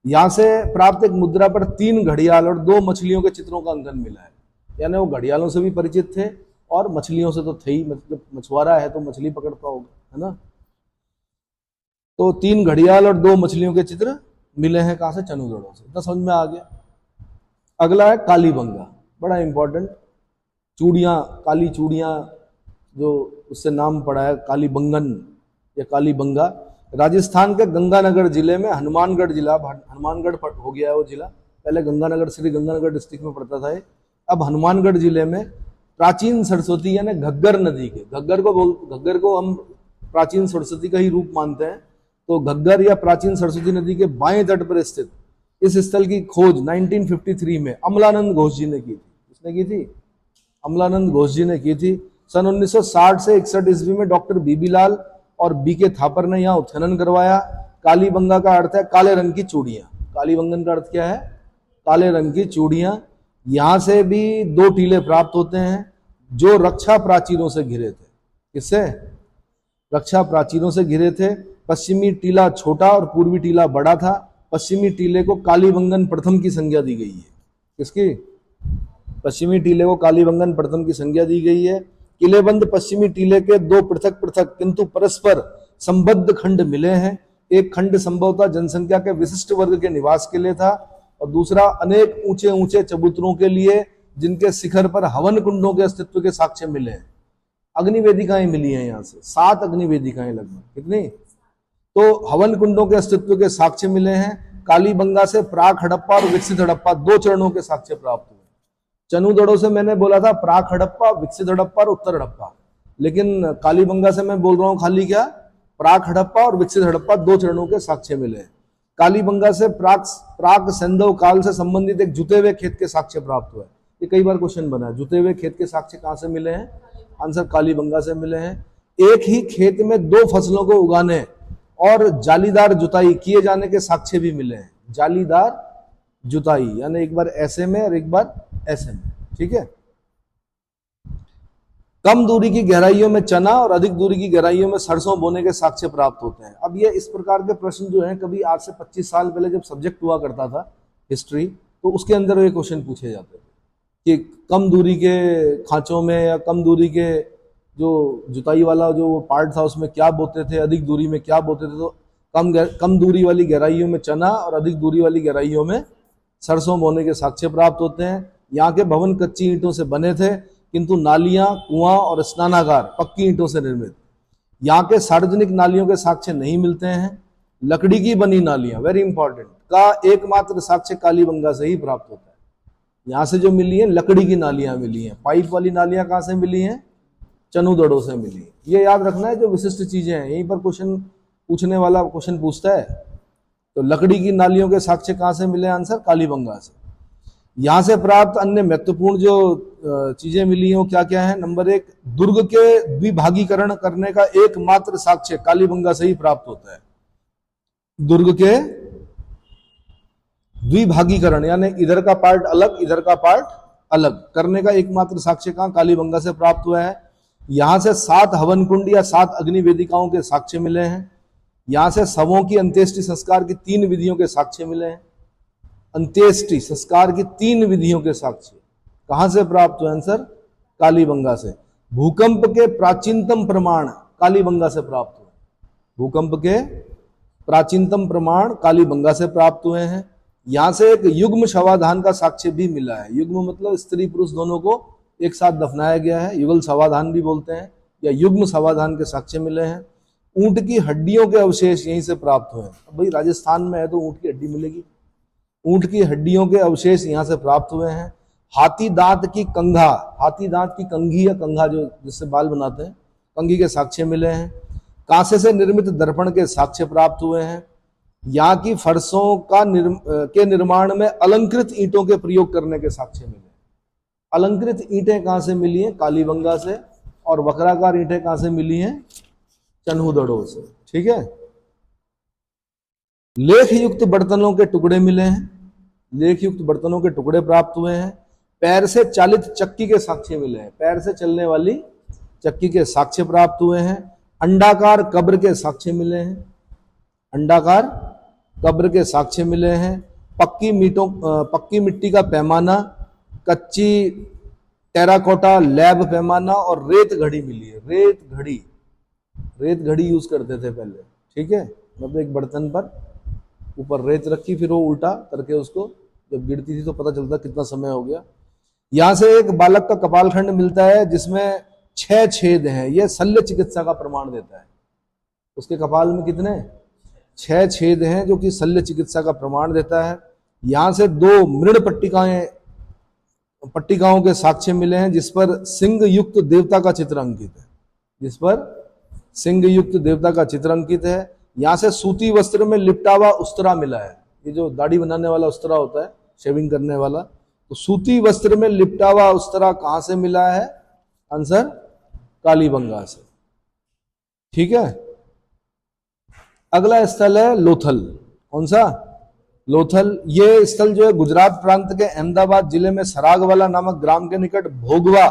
यहाँ से प्राप्त एक मुद्रा पर 3 घड़ियाल और 2 मछलियों के चित्रों का अंकन मिला है। यानी वो घड़ियालों से भी परिचित थे और मछलियों से तो थे ही, मतलब मछुआरा है तो मछली पकड़ता होगा, है ना। तो 3 घड़ियाल और 2 मछलियों के चित्र मिले हैं, कहां से? चनुदड़ो से। इतना समझ में आ गया। अगला है कालीबंगा, बड़ा इंपॉर्टेंट। चूड़ियां, काली चूड़ियां, जो उससे नाम पड़ा है कालीबंगन या कालीबंगा। राजस्थान के गंगानगर जिले में हनुमानगढ़ जिला, हनुमानगढ़ हो गया है वो जिला, पहले गंगानगर, श्री गंगानगर डिस्ट्रिक्ट में पड़ता था ये। अब हनुमानगढ़ जिले में प्राचीन सरस्वती यानी घग्गर नदी के, घग्गर को हम प्राचीन सरस्वती का ही रूप मानते हैं। तो घग्गर या प्राचीन सरस्वती नदी के बाएं तट पर स्थित इस स्थल की खोज 1953 में अमलानंद घोष जी ने की थी। किसने की थी? अमलानंद घोष जी ने की थी। सन 1960 से 61 ईस्वी में डॉक्टर बीबी लाल और बीके थापर ने यहाँ उत्खनन करवाया। कालीबंगा का अर्थ है काले रंग की चूड़ियां। कालीबंगन का अर्थ क्या है? काले रंग की चूड़ियां। यहां से भी 2 टीले प्राप्त होते हैं जो रक्षा प्राचीरों से घिरे थे। किससे? रक्षा प्राचीरों से घिरे थे। पश्चिमी टीला छोटा और पूर्वी टीला बड़ा था। पश्चिमी टीले को कालीबंगन प्रथम की संज्ञा दी गई है। किसकी? पश्चिमी टीले को कालीबंगन प्रथम की संज्ञा दी गई है। किलेबंद पश्चिमी टीले के 2 पृथक पृथक किंतु परस्पर संबद्ध खंड मिले हैं। एक खंड संभवतः जनसंख्या के विशिष्ट वर्ग के निवास के लिए था और दूसरा अनेक ऊंचे ऊंचे चबूतरों के लिए जिनके शिखर पर हवन कुंडों के अस्तित्व के साक्ष्य मिले हैं। अग्निवेदिकाएं मिली हैं यहाँ से, 7 अग्निवेदिकाएं लगभग। कितनी? तो हवन कुंडों के अस्तित्व के साक्ष्य मिले हैं। कालीबंगा से प्राक हड़प्पा और विकसित हड़प्पा 2 चरणों के साक्ष्य प्राप्त हुए। चनुदड़ो से मैंने बोला था प्राक हड़प्पा, विकसित हड़प्पा और उत्तर हड़प्पा, लेकिन कालीबंगा से मैं बोल रहा हूं खाली क्या? प्राक हड़प्पा और विकसित हड़प्पा 2 चरणों के साक्ष्य मिले हैं। कालीबंगा से प्राक सैंधव काल से संबंधित एक जुते हुए खेत के साक्ष्य प्राप्त हुए। ये कई बार क्वेश्चन बना है, जुते हुए खेत के साक्ष्य कहां से मिले हैं? आंसर कालीबंगा से मिले हैं। एक ही खेत में 2 फसलों को उगाने और जालीदार जुताई किए जाने के साक्ष्य भी मिले हैं। जालीदार जुताई यानी एक बार ऐसे में और एक बार ऐसे में, ठीक है। कम दूरी की गहराइयों में चना और अधिक दूरी की गहराइयों में सरसों बोने के साक्ष्य प्राप्त होते हैं। अब ये इस प्रकार के प्रश्न जो हैं, कभी आज से 25 साल पहले जब सब्जेक्ट हुआ करता था हिस्ट्री, तो उसके अंदर ये क्वेश्चन पूछे जाते थे कि कम दूरी के खांचों में या कम दूरी के जो जुताई वाला जो पार्ट था उसमें क्या बोते थे, अधिक दूरी में क्या बोते थे। तो कम दूरी वाली गहराइयों में चना और अधिक दूरी वाली गहराइयों में सरसों बोने के साक्ष्य प्राप्त होते हैं। यहाँ के भवन कच्ची ईंटों से बने थे, किंतु नालियां, कुआं और स्नानागार पक्की ईंटों से निर्मित। यहाँ के सार्वजनिक नालियों के साक्ष्य नहीं मिलते हैं। लकड़ी की बनी नालियां, वेरी इंपॉर्टेंट, का एकमात्र साक्ष्य कालीबंगा से ही प्राप्त होता है। यहाँ से जो मिली है लकड़ी की नालियां मिली हैं। पाइप वाली नालियां कहाँ से मिली हैं? चनूदड़ों से मिली। ये याद रखना है, जो विशिष्ट चीजें हैं यहीं पर क्वेश्चन पूछने वाला क्वेश्चन पूछता है। तो लकड़ी की नालियों के साक्ष्य कहाँ से मिले? आंसर कालीबंगा से। यहां से प्राप्त अन्य महत्वपूर्ण जो चीजें मिली हैं वो क्या क्या है? नंबर 1, दुर्ग के द्विभागीकरण करने का एकमात्र साक्ष्य कालीबंगा से ही प्राप्त होता है। दुर्ग के द्विभागीकरण यानी इधर का पार्ट अलग, इधर का पार्ट अलग करने का एकमात्र साक्ष्य कहां? कालीबंगा से प्राप्त हुआ है। यहां से 7 हवन कुंड या 7 अग्नि वेदिकाओं के साक्ष्य मिले हैं। यहां से शवों की अंत्येष्टि संस्कार की 3 विधियों के साक्ष्य मिले हैं। अंत्येष्टि संस्कार की 3 विधियों के साक्ष्य कहां से प्राप्त हुए? आंसर कालीबंगा से। भूकंप के प्राचीनतम प्रमाण कालीबंगा से प्राप्त हुए। भूकंप के प्राचीनतम प्रमाण कालीबंगा से प्राप्त हुए हैं। यहां से एक युग्म शवाधान का साक्ष्य भी मिला है। युग्म मतलब स्त्री पुरुष दोनों को एक साथ दफनाया गया है, युगल शवाधान भी बोलते हैं, या युग्म शवाधान के साक्ष्य मिले हैं। ऊंट की हड्डियों के अवशेष यहीं से प्राप्त हुए हैं। भाई राजस्थान में है तो ऊंट की हड्डी मिलेगी। ऊंट की हड्डियों के अवशेष यहां से प्राप्त हुए हैं। हाथी दांत की कंघा, हाथी दांत की कंघी या कंघा जो जिससे बाल बनाते हैं, कंघी के साक्ष्य मिले हैं। कांसे से निर्मित दर्पण के साक्ष्य प्राप्त हुए हैं। यहाँ की फर्शों के निर्माण में अलंकृत ईंटों के प्रयोग करने के साक्ष्य मिले। अलंकृत ईंटें कहां से मिली हैं? कालीबंगा से। और वक्राकार ईंटें कहां से मिली हैं? चन्हूदड़ों से, ठीक है। लेख युक्त बर्तनों के टुकड़े मिले हैं। लेख युक्त बर्तनों के टुकड़े प्राप्त हुए हैं। पैर से चालित चक्की के साक्ष्य मिले हैं। पैर से चलने वाली चक्की के साक्ष्य प्राप्त हुए हैं। अंडाकार कब्र के साक्ष्य मिले हैं। अंडाकार कब्र के साक्ष्य मिले हैं। पक्की मिट्टी का पैमाना, कच्ची टेराकोटा लैब पैमाना और रेत घड़ी मिली है। रेत घड़ी यूज करते थे पहले, ठीक है। मतलब एक बर्तन पर ऊपर रेत रखी, फिर वो उल्टा करके उसको जब गिरती थी तो पता चलता कितना समय हो गया। यहां से एक बालक का कपालखंड मिलता है जिसमें 6 छेद हैं। यह शल्य चिकित्सा का प्रमाण देता है। उसके कपाल में कितने? 6 छेद हैं, जो कि शल्य चिकित्सा का प्रमाण देता है। यहां से 2 मृण पट्टिकाओं के साक्ष्य मिले हैं जिस पर सिंह युक्त देवता का चित्र अंकित है। जिस पर सिंह युक्त देवता का चित्र अंकित है। यहां से सूती वस्त्र में लिपटा हुआ उस्तरा मिला है। ये जो दाढ़ी बनाने वाला उस्तरा होता है, शेविंग करने वाला, तो सूती वस्त्र में लिपटा हुआ उस्तरा कहां से मिला है? आंसर कालीबंगा से, ठीक है। अगला स्थल है लोथल। कौन सा? लोथल। ये स्थल जो है गुजरात प्रांत के अहमदाबाद जिले में सरागवाला नामक ग्राम के निकट भोगवा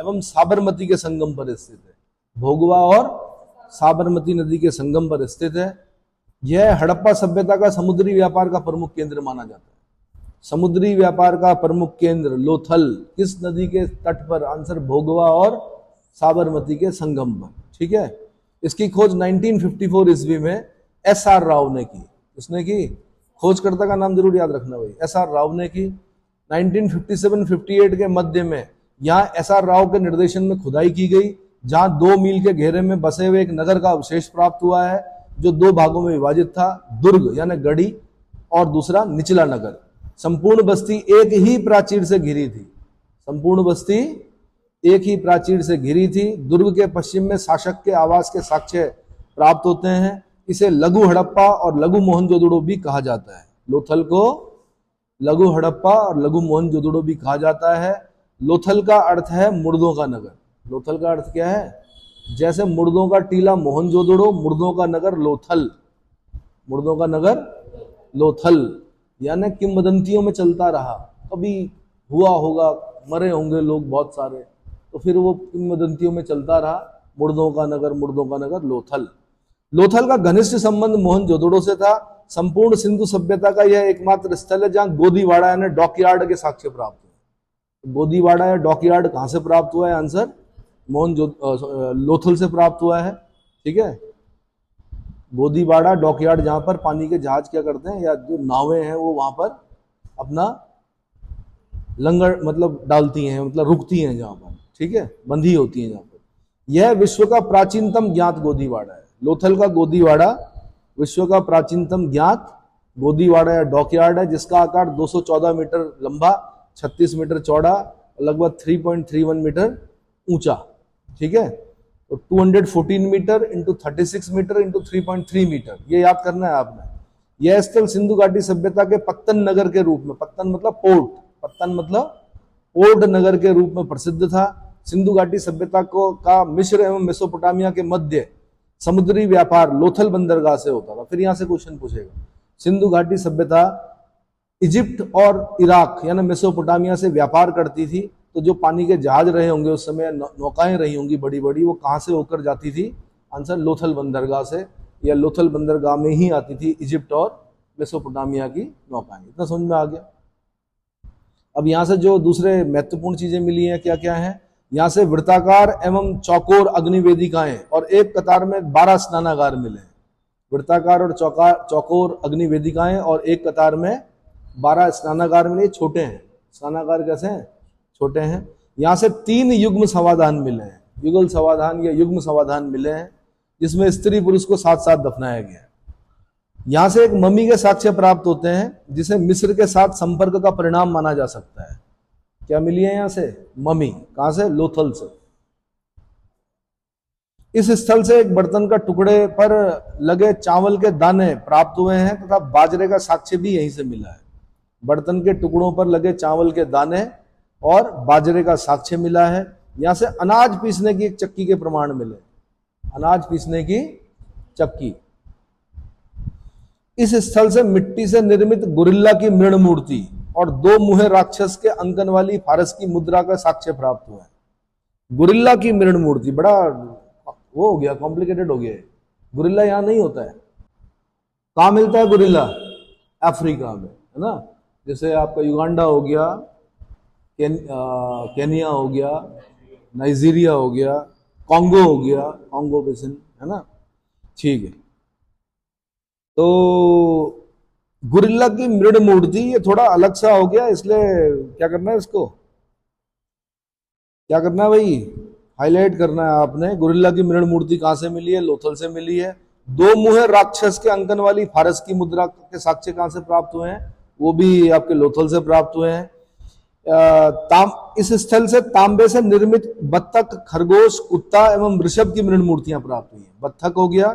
एवं साबरमती के संगम पर स्थित है। भोगवा और साबरमती नदी के संगम पर स्थित है। यह हड़प्पा सभ्यता का समुद्री व्यापार का प्रमुख केंद्र माना जाता है। समुद्री व्यापार का प्रमुख केंद्र लोथल किस नदी के तट पर? आंसर भोगवा और साबरमती के संगम पर, ठीक है। इसकी खोज 1954 ईस्वी में SR राव ने की। उसने की, खोजकर्ता का नाम जरूर याद रखना भाई, SR राव ने की। 1957-58 के मध्य में यहाँ SR राव के निर्देशन में खुदाई की गई, जहां 2 मील के घेरे में बसे हुए एक नगर का अवशेष प्राप्त हुआ है जो 2 भागों में विभाजित था। दुर्ग यानी गढ़ी और दूसरा निचला नगर। संपूर्ण बस्ती एक ही प्राचीर से घिरी थी। संपूर्ण बस्ती एक ही प्राचीर से घिरी थी। दुर्ग के पश्चिम में शासक के आवास के साक्ष्य प्राप्त होते हैं। इसे लघु हड़प्पा और लघु मोहनजोदड़ो भी कहा जाता है। लोथल को लघु हड़प्पा और लघु मोहनजोदड़ो भी कहा जाता है। लोथल का अर्थ है मुर्दों का नगर। लोथल का अर्थ क्या है? जैसे मुर्दों का टीला मोहनजोदड़ो, मुर्दों का नगर लोथल, मुर्दों का नगर लोथल। यानी किंवदंतियों में चलता रहा, कभी हुआ होगा, मरे होंगे लोग बहुत सारे, तो फिर वो किंवदंतियों में चलता रहा, मुर्दों का नगर, मुर्दों का नगर लोथल। लोथल का घनिष्ठ संबंध मोहनजोदड़ो से था। संपूर्ण सिंधु सभ्यता का यह एकमात्र स्थल है जहां गोदीवाड़ा यानी डॉकयार्ड के साक्ष्य प्राप्त हुए। गोदीवाड़ा या डॉकयार्ड कहां से प्राप्त हुआ है? आंसर लोथल से प्राप्त हुआ है। ठीक है, गोदीवाड़ा डॉकयार्ड, जहां पर पानी के जहाज क्या करते हैं या जो नावें हैं वो वहां पर अपना लंगर मतलब डालती हैं, मतलब रुकती हैं जहां पर, ठीक है, बंधी होती हैं जहां पर। यह विश्व का प्राचीनतम ज्ञात गोदीवाड़ा है। लोथल का गोदीवाड़ा विश्व का प्राचीनतम ज्ञात गोदीवाड़ा या डॉकयार्ड है, जिसका आकार 214 मीटर लंबा, 36 मीटर चौड़ा, लगभग 3.31 मीटर ऊंचा। ठीक है, तो 214 metre into 36 metre into 3.3 metre, ये याद करना है आपने। यह स्थल सिंधु घाटी सभ्यता के पत्तन नगर के रूप में, पत्तन मतलब पोर्ट, पत्तन मतलब पोर्ट नगर के रूप में प्रसिद्ध था। सिंधु घाटी सभ्यता को का मिस्र एवं मेसोपोटामिया के मध्य समुद्री व्यापार लोथल बंदरगाह से होता था। फिर यहां से क्वेश्चन पूछेगा, सिंधु घाटी सभ्यता इजिप्ट और इराक यानी मेसोपोटामिया से व्यापार करती थी, तो जो पानी के जहाज रहे होंगे उस समय, नौकाएं रही होंगी बड़ी बड़ी, वो कहां से होकर जाती थी? आंसर लोथल बंदरगाह से, या लोथल बंदरगाह में ही आती थी इजिप्ट और मेसोपोटामिया की नौकाएं। इतना समझ में आ गया। अब यहां से जो दूसरे महत्वपूर्ण चीजें मिली हैं, क्या क्या है? यहां से वृत्ताकार एवं चौकोर अग्निवेदिकाएं और एक कतार में 12 स्नानागार मिले। वृत्ताकार और चौकोर अग्निवेदिकाएं और एक कतार में 12 स्नानागार मिले। छोटे हैं स्नानागार, कैसे हैं? छोटे हैं। यहां से 3 युग्म समाधान मिले हैं, युगल समाधान या युग्म समाधान मिले हैं, जिसमें स्त्री पुरुष को साथ साथ दफनाया गया है। यहां से एक मम्मी के साक्ष्य प्राप्त होते हैं, जिसे मिस्र के साथ संपर्क का परिणाम माना जा सकता है। क्या मिली है यहां से? मम्मी। कहां से? लोथल से। इस स्थल से एक बर्तन का टुकड़े पर लगे चावल के दाने प्राप्त हुए हैं तथा बाजरे का साक्ष्य भी यहीं से मिला है। बर्तन के टुकड़ों पर लगे चावल के दाने और बाजरे का साक्ष्य मिला है। यहां से अनाज पीसने की एक चक्की के प्रमाण मिले, अनाज पीसने की चक्की। इस स्थल से मिट्टी से निर्मित गुरिल्ला की मृण मूर्ति और 2 मुहे राक्षस के अंकन वाली फारस की मुद्रा का साक्ष्य प्राप्त हुआ है। गुरिल्ला की मृण मूर्ति बड़ा वो हो गया, कॉम्प्लिकेटेड हो गया है। गुरिल्ला यहां नहीं होता है। कहां मिलता है गुरिल्ला? अफ्रीका में, है ना। जैसे आपका युगांडा हो गया, केनिया हो गया, नाइजीरिया हो गया, कॉन्गो हो गया, कॉन्गो बेसिन, है ना। ठीक है, तो गुरिल्ला की मृण मूर्ति ये थोड़ा अलग सा हो गया, इसलिए क्या करना है, इसको क्या करना है भाई? हाईलाइट करना है आपने। गुरिल्ला की मृण मूर्ति कहां से मिली है? लोथल से मिली है। 2 मुहे राक्षस के अंकन वाली फारस की मुद्रा के साक्ष्य कहां से प्राप्त हुए हैं? वो भी आपके लोथल से प्राप्त हुए हैं। इस स्थल से तांबे से निर्मित बत्तख, खरगोश, कुत्ता एवं वृषभ की मृण मूर्तियां प्राप्त हुई हैं। बत्तख हो गया,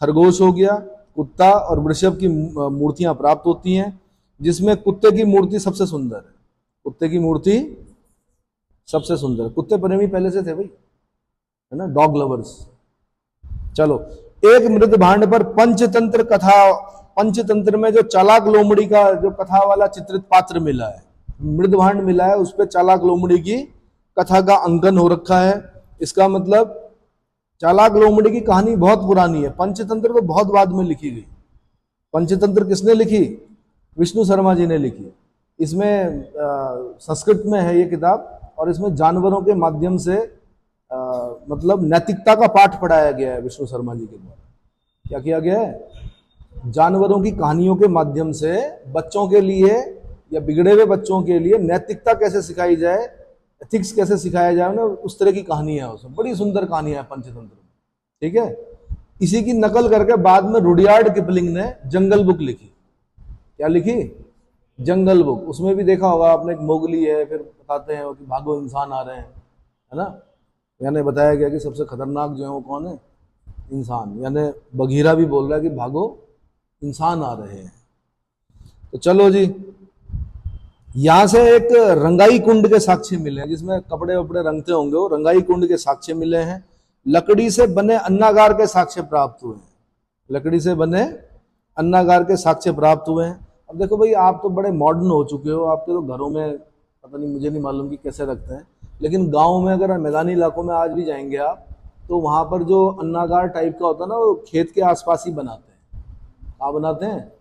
खरगोश हो गया, कुत्ता और वृषभ की मूर्तियां प्राप्त होती हैं, जिसमें कुत्ते की मूर्ति सबसे सुंदर है। कुत्ते की मूर्ति सबसे सुंदर। कुत्ते प्रेमी पहले से थे भाई, है ना, डॉग लवर्स। चलो, एक मृद भांड पर पंचतंत्र कथा, पंचतंत्र में जो चालाक लोमड़ी का जो कथा वाला चित्रित पात्र मिला है, मृद भांड मिला है, उस पर चालाक लोमड़ी की कथा का अंकन हो रखा है। इसका मतलब चालाक लोमड़ी की कहानी बहुत पुरानी है। पंचतंत्र तो बहुत बाद में लिखी गई। पंचतंत्र किसने लिखी? विष्णु शर्मा जी ने लिखी। इसमें संस्कृत में है ये किताब, और इसमें जानवरों के माध्यम से मतलब नैतिकता का पाठ पढ़ाया गया है विष्णु शर्मा जी के द्वारा। क्या किया गया है? जानवरों की कहानियों के माध्यम से बच्चों के लिए या बिगड़े हुए बच्चों के लिए नैतिकता कैसे सिखाई जाए, एथिक्स कैसे सिखाया जाए ना, उस तरह की कहानी है उसमें। बड़ी सुंदर कहानी है पंचतंत्र में, ठीक है। इसी की नकल करके बाद में रुडयार्ड किपलिंग ने जंगल बुक लिखी। क्या लिखी? जंगल बुक। उसमें भी देखा होगा आपने, एक मोगली है, फिर बताते हैं कि भागो इंसान आ रहे हैं, है ना। यानी बताया गया कि सबसे खतरनाक जो है वो कौन है? इंसान, यानी बघीरा भी बोल रहा है कि भागो इंसान आ रहे हैं। तो चलो जी, यहां से एक रंगाई कुंड के साक्ष्य मिले हैं, जिसमें कपड़े वपड़े रंगते होंगे, वो रंगाई कुंड के साक्ष्य मिले हैं। लकड़ी से बने अन्नागार के साक्ष्य प्राप्त हुए हैं, लकड़ी से बने अन्नागार के साक्ष्य प्राप्त हुए हैं। अब देखो भाई, आप तो बड़े मॉडर्न हो चुके हो, आपके तो घरों में पता नहीं, मुझे नहीं मालूम कि कैसे रखते हैं, लेकिन गांव में अगर मैदानी इलाकों में आज भी जाएंगे आप, तो वहां पर जो अन्नागार टाइप का होता है ना, वो खेत के आसपास ही बनाते हैं। कहाँ बनाते हैं?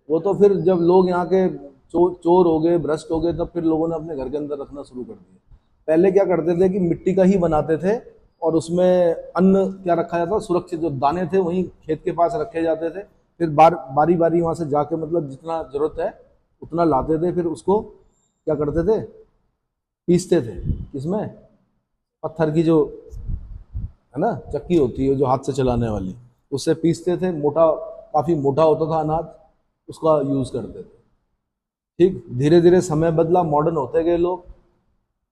वो तो फिर जब लोग यहाँ के चोर हो गए, भ्रष्ट हो गए, तब फिर लोगों ने अपने घर के अंदर रखना शुरू कर दिया। पहले क्या करते थे कि मिट्टी का ही बनाते थे, और उसमें अन्न क्या रखा जाता, सुरक्षित जो दाने थे वहीं खेत के पास रखे जाते थे। फिर बारी बारी वहां से जाके, मतलब जितना जरूरत है उतना लाते थे, फिर उसको क्या करते थे, पीसते थे। किसमें? पत्थर की जो है ना चक्की होती है, जो हाथ से चलाने वाली, उससे पीसते थे। मोटा, काफी मोटा होता था अनाज, उसका यूज करते थे। ठीक, धीरे धीरे समय बदला, मॉडर्न होते गए लोग,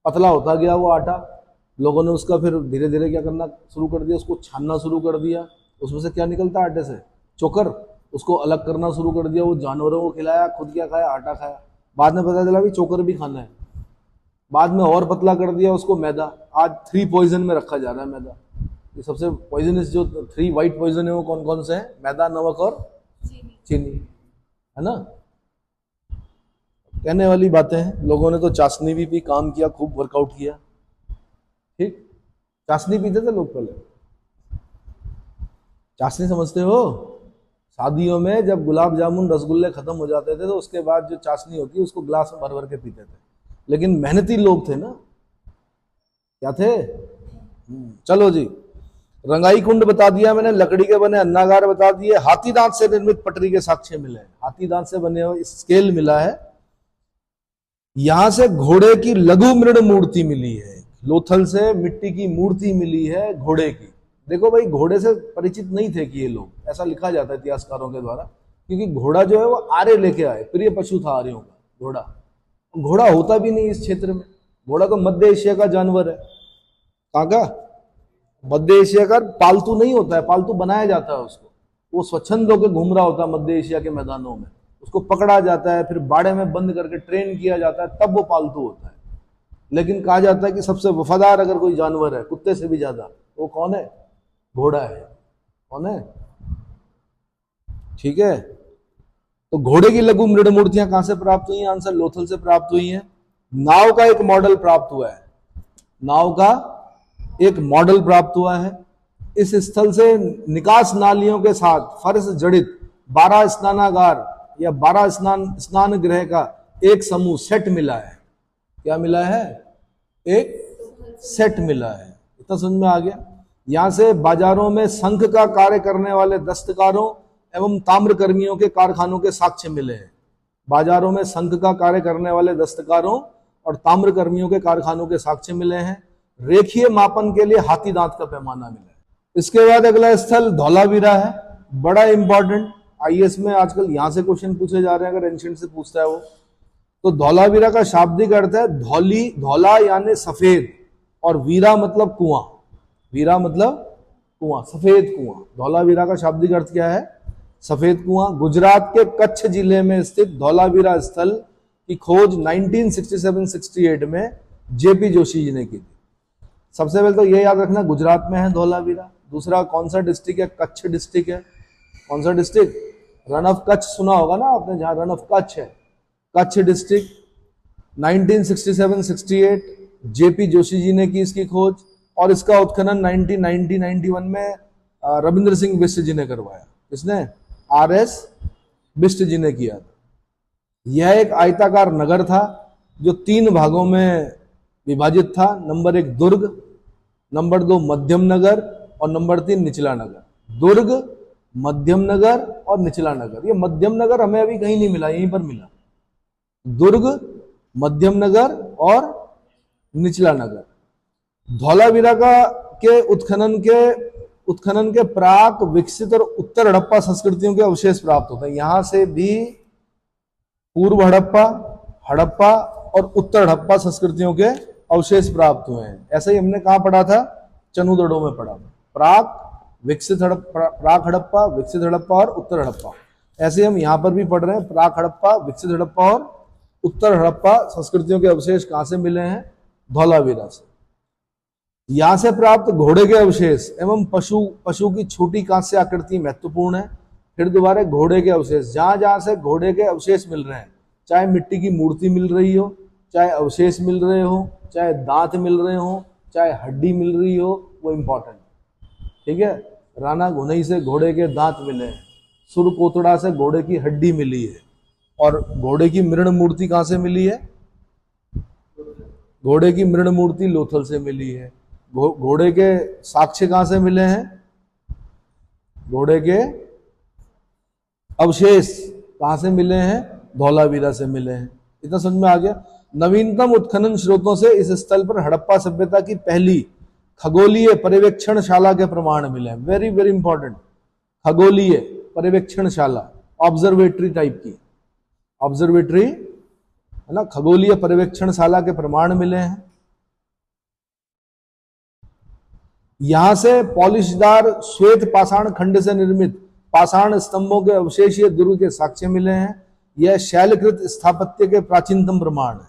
पतला होता गया वो आटा। लोगों ने उसका फिर धीरे धीरे क्या करना शुरू कर दिया, उसको छानना शुरू कर दिया। उसमें से क्या निकलता आटे से? चोकर। उसको अलग करना शुरू कर दिया, वो जानवरों को खिलाया, खुद क्या खाया? आटा खाया। बाद में पता चला भी चोकर भी खाना है। बाद में और पतला कर दिया उसको, मैदा। आज 3 पॉइजन में रखा जा रहा है मैदा। ये सबसे पॉइजनस जो 3 वाइट पॉइजन है वो कौन कौन से हैं? मैदा, नमक और चीनी, है ना। कहने वाली बातें हैं। लोगों ने तो चाशनी भी पी, काम किया, खूब वर्कआउट किया। ठीक, चाशनी पीते थे लोग पहले। चाशनी समझते हो? शादियों में जब गुलाब जामुन रसगुल्ले खत्म हो जाते थे, तो उसके बाद जो चाशनी होती है उसको ग्लास में भर भर के पीते थे। लेकिन मेहनती लोग थे ना, क्या थे? चलो जी, रंगाई कुंड बता दिया मैंने, लकड़ी के बने अन्नागार बता दिए, हाथी दांत से निर्मित पटरी के साक्ष्य मिले। हाथी दांत से बने हुए स्केल मिला है। यहां से घोड़े की लघु मृण मूर्ति मिली है। लोथल से मिट्टी की मूर्ति मिली है घोड़े की। देखो भाई, घोड़े से परिचित नहीं थे कि ये लोग, ऐसा लिखा जाता है इतिहासकारों के द्वारा, क्योंकि घोड़ा जो है वो आर्य लेके आए, प्रिय पशु था आर्यों का घोड़ा। घोड़ा होता भी नहीं इस क्षेत्र में। घोड़ा तो मध्य एशिया का जानवर है। कहाँ का? मध्य एशिया का। पालतू नहीं होता है, पालतू बनाया जाता है उसको। वो स्वच्छंद होकर घूम रहा होता है मध्य एशिया के मैदानों में, उसको पकड़ा जाता है, फिर बाड़े में बंद करके ट्रेन किया जाता है, तब वो पालतू होता है। लेकिन कहा जाता है कि सबसे वफादार अगर कोई जानवर है, कुत्ते से भी ज्यादा, वो कौन है? घोड़ा है। कौन है? ठीक है। तो घोड़े की लघु मृण मूर्तियां कहां से प्राप्त हुई हैं? आंसर लोथल से प्राप्त हुई हैं। नाव का एक मॉडल प्राप्त हुआ है। नाव का एक मॉडल प्राप्त हुआ है। इस स्थल से निकास नालियों के साथ फर्श जड़ित 12 स्नानागार या 12 स्नान गृह का एक समूह सेट मिला है। क्या मिला है? एक सेट मिला है। इतना समझ में आ गया। यहां से बाजारों में शंख का कार्य करने वाले दस्तकारों एवं ताम्रकर्मियों के कारखानों के साक्ष्य मिले हैं। बाजारों में शंख का कार्य करने वाले दस्तकारों और ताम्रकर्मियों के कारखानों के साक्ष्य मिले हैं। रेखीय मापन के लिए हाथी दांत का पैमाना मिला है। इसके बाद अगला स्थल धौलावीरा है, बड़ा इंपॉर्टेंट। आईएएस में आजकल यहां से क्वेश्चन पूछे जा रहे हैं, अगर एंशिएंट से पूछता है वो। तो धौलावीरा का शाब्दिक अर्थ है धौली, धौला यानी सफेद, और वीरा मतलब कुआं। वीरा मतलब कुआं, सफेद कुआं। धौलावीरा का शाब्दिक अर्थ क्या है? सफेद कुआं। गुजरात के कच्छ जिले में स्थित धौलावीरा स्थल की खोज 1967-68 में जेपी जोशी जी ने की थी। सबसे पहले तो ये याद रखना, गुजरात में है धौलावीरा। दूसरा, कौन सा डिस्ट्रिक्ट है? कच्छ डिस्ट्रिक्ट है। कौन सा डिस्ट्रिक्ट? रन ऑफ कच्छ सुना होगा ना आपने, जहां रन ऑफ कच्छ है, कच्छ डिस्ट्रिक्ट। 1967-68 जेपी जोशी जी ने की इसकी खोज, और इसका उत्खनन 1990-91 में रविंद्र सिंह बिष्ट जी ने करवाया। किसने? आरएस बिष्ट जी ने किया था। यह एक आयताकार नगर था जो 3 भागों में विभाजित था। नंबर 1 दुर्ग, नंबर 2 मध्यम नगर, और नंबर 3 निचला नगर। दुर्ग, मध्यम नगर और निचला नगर। ये मध्यम नगर हमें अभी कहीं नहीं मिला, यहीं पर मिला। दुर्ग, मध्यम नगर और निचला नगर। धौलावीरा के उत्खनन के प्राक विकसित और उत्तर हड़प्पा संस्कृतियों के अवशेष प्राप्त होते हैं। यहां से भी पूर्व हड़प्पा, हड़प्पा और उत्तर हड़प्पा संस्कृतियों के अवशेष प्राप्त हुए हैं। ऐसे ही हमने कहां पढ़ा था? चनुदड़ों में पढ़ा था। प्राक, प्राक हड़प्पा, विकसित हड़प्पा और उत्तर हड़प्पा। ऐसे हम यहां पर भी पढ़ रहे हैं, प्राक हड़प्पा, विकसित हड़प्पा और उत्तर हड़प्पा संस्कृतियों के अवशेष कहां से मिले हैं? धौलावीरा से। यहां से प्राप्त घोड़े के अवशेष एवं पशु की छोटी कांस्य आकृति महत्वपूर्ण है। फिर दोबारा घोड़े के अवशेष, जहां जहां से घोड़े के अवशेष मिल रहे हैं, चाहे मिट्टी की मूर्ति मिल रही हो, चाहे अवशेष मिल रहे हो, चाहे दांत मिल रहे हो, चाहे हड्डी मिल रही हो, वो इंपॉर्टेंट। ठीक है, राणा घुनई से घोड़े के दांत मिले हैं, सुरकोतड़ा से घोड़े की हड्डी मिली है, और घोड़े की मृण मूर्ति कहां से मिली है? घोड़े की मृण मूर्ति लोथल से मिली है। घोड़े के साक्ष्य कहां से मिले हैं? घोड़े के अवशेष कहां से मिले हैं? धौलावीरा से मिले हैं। इतना समझ में आ गया। नवीनतम उत्खनन स्रोतों से इस स्थल पर हड़प्पा सभ्यता की पहली खगोलीय पर्यवेक्षणशाला के प्रमाण मिले हैं। वेरी वेरी इंपॉर्टेंट, खगोलीय पर्यवेक्षणशाला, ऑब्जर्वेटरी टाइप की, ऑब्जर्वेटरी है ना, खगोलीय पर्यवेक्षणशाला के प्रमाण मिले हैं। यहां से पॉलिशदार श्वेत पाषाण खंड से निर्मित पाषाण स्तंभों के अवशेषीय दुर्ग के साक्ष्य मिले हैं। यह शैलकृत स्थापत्य के प्राचीनतम प्रमाण है।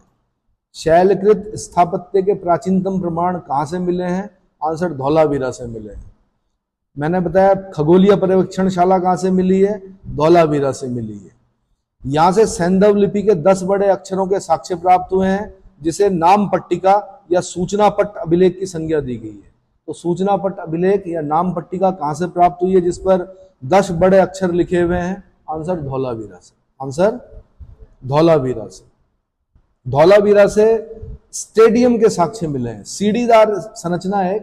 शैलकृत स्थापत्य के प्राचीनतम प्रमाण कहां से मिले हैं? आंसर धौलावीरा से मिले हैं। मैंने बताया खगोलीय पर्यवेक्षणशाला कहां से मिली है? धौलावीरा से मिली है। यहां से सैंधव लिपि के 10 बड़े अक्षरों के साक्ष्य प्राप्त हुए हैं, जिसे नाम पट्टिका या सूचना पट्ट अभिलेख की संज्ञा दी गई है। तो सूचना पट्ट अभिलेख या नाम पट्टिका कहां से प्राप्त हुई है जिस पर 10 बड़े अक्षर लिखे हुए हैं? आंसर धौलावीरा से। आंसर धौलावीरा से। धौलावीरा से स्टेडियम के साक्ष्य मिले हैं। सीढ़ीदार संरचना है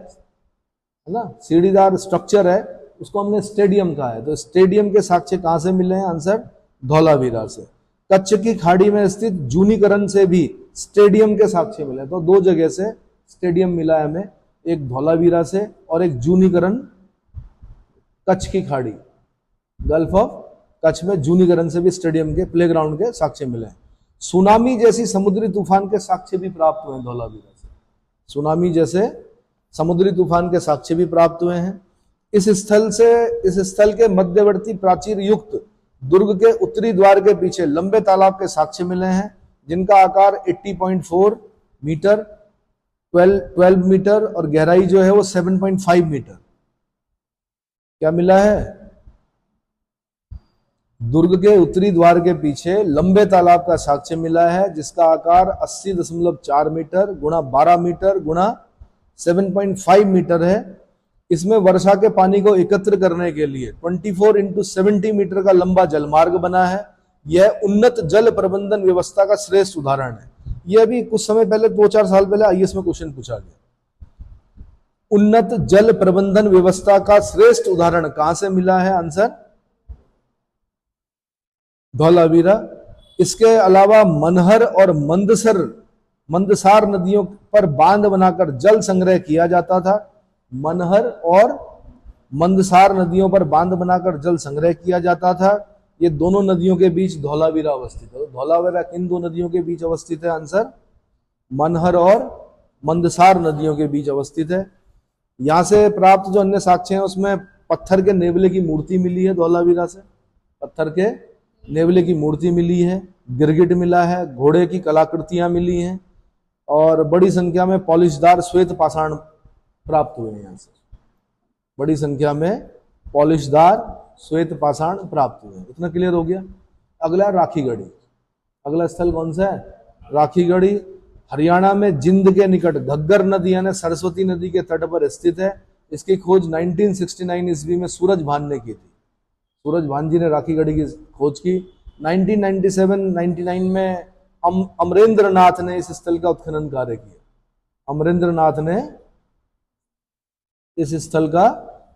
ना, सीढ़ीदार स्ट्रक्चर है, उसको हमने स्टेडियम कहा है। तो स्टेडियम के साक्ष्य कहां से मिले हैं? आंसर धौलावीरा से। कच्छ की खाड़ी में स्थित जूनीकरण से भी स्टेडियम के साक्ष्य मिले। तो 2 जगह से स्टेडियम मिला है हमें, एक धौलावीरा से और एक जूनीकरण, कच्छ की खाड़ी, गल्फ ऑफ कच्छ में जूनीकरण से भी स्टेडियम के, प्लेग्राउंड के साक्ष्य मिले हैं। सुनामी जैसी समुद्री तूफान के साक्ष्य भी प्राप्त हुए हैं धौलावीरा से। सुनामी जैसे समुद्री तूफान के साक्ष्य भी प्राप्त हुए हैं। इस स्थल के मध्यवर्ती प्राचीर युक्त दुर्ग के उत्तरी द्वार के पीछे लंबे तालाब के साक्ष्य मिले हैं, जिनका आकार 80.4 मीटर, 12 मीटर और गहराई जो है वो 7.5 मीटर। क्या मिला है? दुर्ग के उत्तरी द्वार के पीछे लंबे तालाब का साक्ष्य मिला है, जिसका आकार 80.4 मीटर गुणा 12 मीटर गुणा 7.5 मीटर है। इसमें वर्षा के पानी को एकत्र करने के लिए 24 × 70 मीटर का लंबा जलमार्ग बना है। यह उन्नत जल प्रबंधन व्यवस्था का श्रेष्ठ उदाहरण है। यह भी कुछ समय पहले, 2-4 साल पहले आईएएस में क्वेश्चन पूछा गया। उन्नत जल प्रबंधन व्यवस्था का श्रेष्ठ उदाहरण कहां से मिला है? आंसर धौलावीरा। इसके अलावा मनहर और मंदसार नदियों पर बांध बनाकर जल संग्रह किया जाता था। मनहर और मंदसार नदियों पर बांध बनाकर जल संग्रह किया जाता था। ये दोनों नदियों के बीच धौलावीरा अवस्थित है। तो धौलावीरा किन 2 नदियों के बीच अवस्थित है? आंसर मनहर और मंदसार नदियों के बीच अवस्थित है। यहां से प्राप्त जो अन्य साक्ष्य हैं उसमें पत्थर के नेवले की मूर्ति मिली है धौलावीरा से, पत्थर के नेवले की मूर्ति मिली है, गिरगिट मिला है, घोड़े की कलाकृतियां मिली हैं और बड़ी संख्या में पॉलिशदार श्वेत पाषाण प्राप्त हुए हैं। यहाँ से बड़ी संख्या में पॉलिशदार श्वेत पाषाण प्राप्त हुए हैं। इतना क्लियर हो गया। अगला राखीगढ़ी। अगला स्थल कौन सा है? राखीगढ़ी हरियाणा में जिंद के निकट घग्गर नदी यानी सरस्वती नदी के तट पर स्थित है। इसकी खोज 1969 ईस्वी में सूरज भान ने की थी। सूरज भान जी ने राखीगढ़ी की खोज की। 1997-99 में अमरेंद्र नाथ ने इस स्थल का उत्खनन कार्य किया। अमरेंद्र नाथ ने इस स्थल का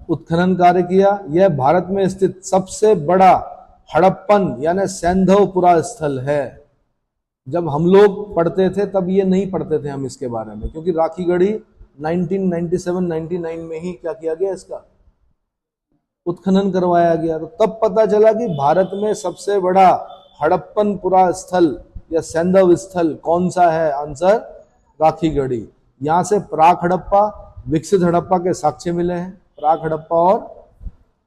उत्खनन कार्य किया। यह भारत में स्थित सबसे बड़ा हड़प्पन यानी सैंधवपुरा स्थल है। जब हम लोग पढ़ते थे तब ये नहीं पढ़ते थे हम इसके बारे में, क्योंकि राखीगढ़ी 1997-99 में ही क्या किया गया, इसका उत्खनन करवाया गया। तो तब पता चला कि भारत में सबसे बड़ा हड़प्पनपुरा स्थल या सैंधव स्थल कौन सा है? आंसर राखीगढ़ी। यहां से प्राक हड़प्पा, विकसित हड़प्पा के साक्ष्य मिले हैं। प्राक हड़प्पा और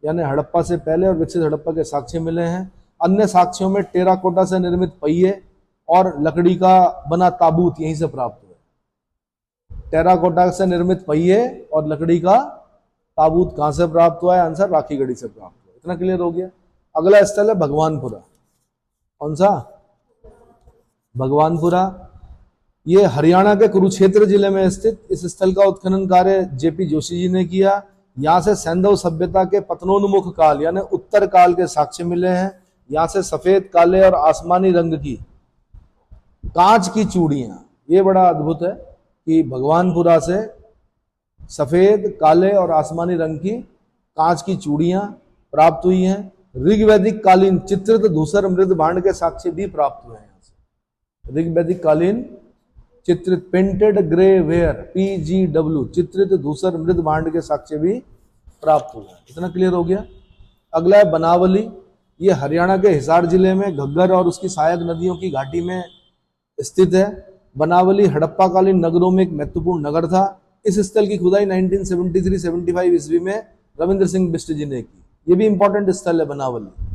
यानी हड़प्पा से पहले और विकसित हड़प्पा के साक्ष्य मिले हैं। अन्य साक्ष्यों में टेराकोटा से निर्मित पहिए और लकड़ी का बना ताबूत यहीं से प्राप्त हुए। टेराकोटा से निर्मित पहिए और लकड़ी का ताबूत कहां से प्राप्त हुआ है? आंसर राखीगढ़ी से प्राप्त हुआ। इतना क्लियर हो गया। अगला स्थल है भगवानपुरा। कौन सा? भगवानपुरा। ये हरियाणा के कुरुक्षेत्र जिले में स्थित इस स्थल का उत्खनन कार्य जेपी जोशी जी ने किया। यहां से सैंधव सभ्यता के पतनोन्मुख काल यानी उत्तर काल के साक्ष्य मिले हैं। यहां से सफेद, काले और आसमानी रंग की कांच की चूड़ियां, ये बड़ा अद्भुत है कि भगवानपुरा से सफेद, काले और आसमानी रंग की कांच की चूड़ियां प्राप्त हुई हैं। ऋग्वैदिक कालीन चित्रित धूसर मृद भांड के साक्ष्य भी प्राप्त हुए हैं। ऋग्वैदिक कालीन चित्रित पेंटेड ग्रे वेयर PGW चित्रित धूसर मृद भांड के साक्ष्य भी प्राप्त हुए। इतना क्लियर हो गया। अगला है बनावली। ये हरियाणा के हिसार जिले में घग्गर और उसकी सहायक नदियों की घाटी में स्थित है। बनावली हड़प्पा कालीन नगरों में एक महत्वपूर्ण नगर था। इस स्थल की खुदाई 1973-75 ईस्वी में रविंद्र सिंह बिष्ट जी ने की। ये भी इंपॉर्टेंट स्थल है बनावली।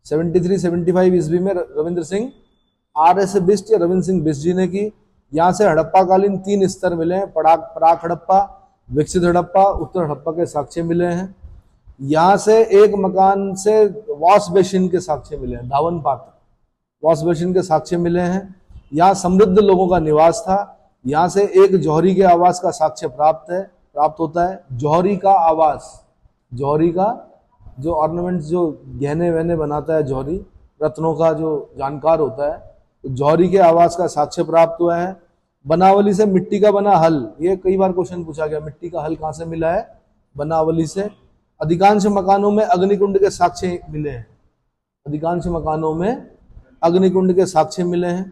73-75 ईस्वी में रविंद्र सिंह RS बिष्ट या रविंद्र सिंह बिष्ट जी ने की। यहाँ से हड़प्पा कालीन 3 स्तर मिले हैं, प्राक हड़प्पा, विकसित हड़प्पा, उत्तर हड़प्पा के साक्ष्य मिले हैं। यहाँ से एक मकान से वॉश बेसिन के साक्ष्य मिले हैं, धावन पात्र वॉश बेसिन के साक्ष्य मिले हैं। यहाँ समृद्ध लोगों का निवास था। यहाँ से एक जौहरी के आवास का साक्ष्य प्राप्त होता है। जौहरी का आवास, जौहरी का जो ऑर्नामेंट्स, जो गहने वहने बनाता है जौहरी, रत्नों का जो जानकार होता है, तो जौहरी के आवास का साक्ष्य प्राप्त हुआ है। बनावली से मिट्टी का बना हल, ये कई बार क्वेश्चन पूछा गया, मिट्टी का हल कहां से मिला है? बनावली से। अधिकांश मकानों में अग्निकुंड के साक्ष्य मिले हैं। अधिकांश मकानों में अग्निकुंड के साक्ष्य मिले हैं।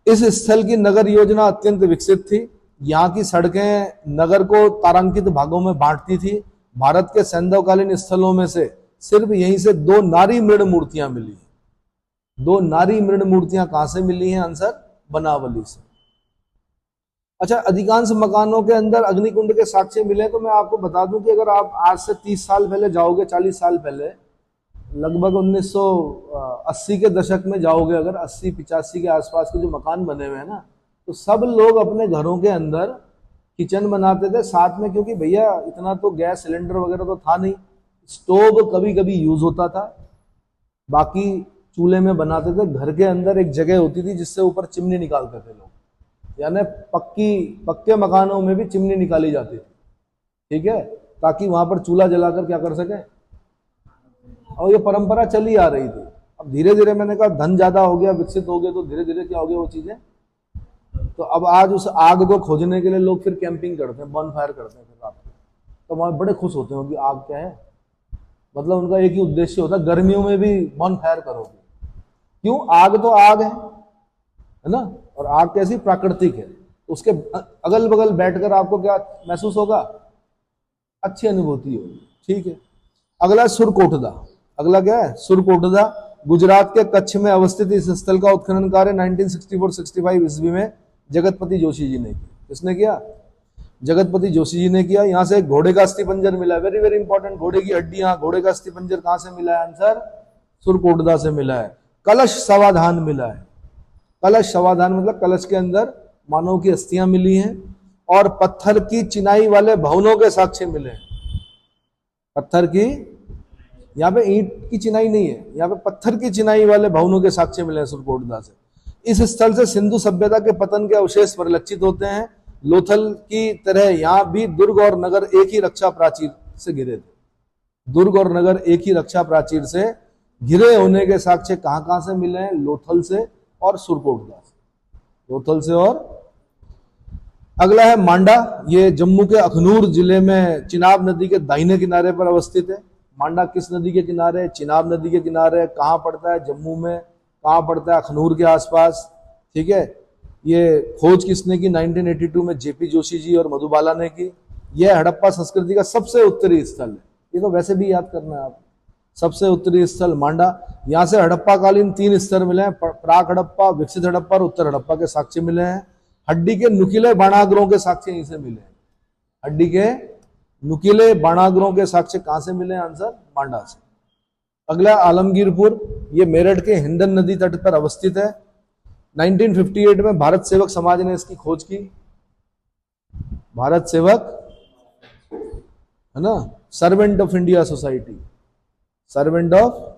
इस स्थल की नगर योजना अत्यंत विकसित थी। यहाँ की सड़कें नगर को तारांकित भागों में बांटती थी। भारत के सैंधवकालीन स्थलों में से सिर्फ यहीं से 2 नारी मृण मूर्तियां मिली। 2 नारी मृण मूर्तियां कहां से मिली हैं? आंसर बनावली से। अच्छा, अधिकांश मकानों के अंदर अग्निकुंड के साक्ष्य मिले, तो मैं आपको बता दूं कि अगर आप आज से 30 साल पहले जाओगे, 40 साल पहले, लगभग 1980 के दशक में जाओगे, अगर 80-85 के आसपास के जो मकान बने हुए हैं ना, तो सब लोग अपने घरों के अंदर किचन बनाते थे साथ में, क्योंकि भैया इतना तो गैस सिलेंडर वगैरह तो था नहीं। स्टोव कभी कभी यूज होता था, बाकी चूल्हे में बनाते थे। घर के अंदर एक जगह होती थी जिससे ऊपर चिमनी निकालते थे लोग, यानी पक्के मकानों में भी चिमनी निकाली जाती थी, ठीक है, ताकि वहां पर चूल्हा जलाकर क्या कर सके। और ये परंपरा चली आ रही थी। अब धीरे धीरे मैंने कहा धन ज्यादा हो गया, विकसित हो गए, तो धीरे धीरे क्या हो गया वो चीजें। तो अब आज उस आग को खोजने के लिए लोग फिर कैंपिंग करते हैं, बॉन फायर करते हैं फिर रात को, तो वहां बड़े खुश होते हैं कि आग क्या है, मतलब उनका एक ही उद्देश्य होता है, गर्मियों में भी बॉन फायर करोगे। क्यों? आग तो आग है ना, और आग कैसी? प्राकृतिक है। उसके अगल बगल बैठकर आपको क्या महसूस होगा? अच्छी अनुभूति होगी, ठीक है। अगला सुरकोटदा। अगला क्या है? सुरकोटदा। गुजरात के कच्छ में अवस्थित इस स्थल का उत्खनन कार्य 1964-65 ईस्वी में जगतपति जोशी जी ने किया। किसने किया? जगतपति जोशी जी ने किया। यहाँ से घोड़े का अस्थिपंजर मिला है, वेरी वेरी इंपॉर्टेंट। घोड़े की हड्डियां, घोड़े का अस्थिपंजर कहां से मिला है? आंसर सुरकोटदा से मिला है। कलश समाधान मिला है। कलश समाधान मतलब कलश के अंदर मानव की अस्थियां मिली हैं। और पत्थर की चिनाई वाले भवनों के साक्ष्य मिले हैं। पत्थर की, यहाँ पे ईंट की चिनाई नहीं है, यहाँ पे पत्थर की चिनाई वाले भवनों के साक्ष्य मिले हैं सुरकोटदा से। इस स्थल से सिंधु सभ्यता के पतन के अवशेष परिलक्षित होते हैं। लोथल की तरह यहाँ भी दुर्ग और नगर एक ही रक्षा प्राचीर से घिरे थे। दुर्ग और नगर एक ही रक्षा प्राचीर से घिरे होने के साक्ष्य कहां से मिले हैं? लोथल से और सुरकोटदा से। लोथल से और अगला है मांडा। ये जम्मू के अखनूर जिले में चिनाब नदी के दाहिने किनारे पर अवस्थित है। मांडा किस नदी के किनारे? चिनाब नदी के किनारे। कहाँ पड़ता है? जम्मू में। कहाँ पड़ता है? अखनूर के आसपास, ठीक है। ये खोज किसने की? 1982 में जेपी जोशी जी और मधुबाला ने की। यह हड़प्पा संस्कृति का सबसे उत्तरी स्थल है। ये तो वैसे भी याद करना है आप। सबसे उत्तरी स्थल मांडा। यहाँ से हड़प्पा कालीन 3 स्तर मिले हैं, प्राक हड़प्पा, विकसित हड़प्पा और उत्तर हड़प्पा के साक्ष्य मिले हैं। हड्डी के नुकीले बाणाग्रों के साक्ष्य यहीं से मिले हैं। हड्डी के नुकीले बाणागरों के साक्ष्य कहां से मिले? आंसर मांडा से। अगला आलमगीरपुर, ये मेरठ के हिंडन नदी तट पर अवस्थित है। 1958 में भारत सेवक समाज ने इसकी खोज की। भारत सेवक है ना, servant of India society, servant of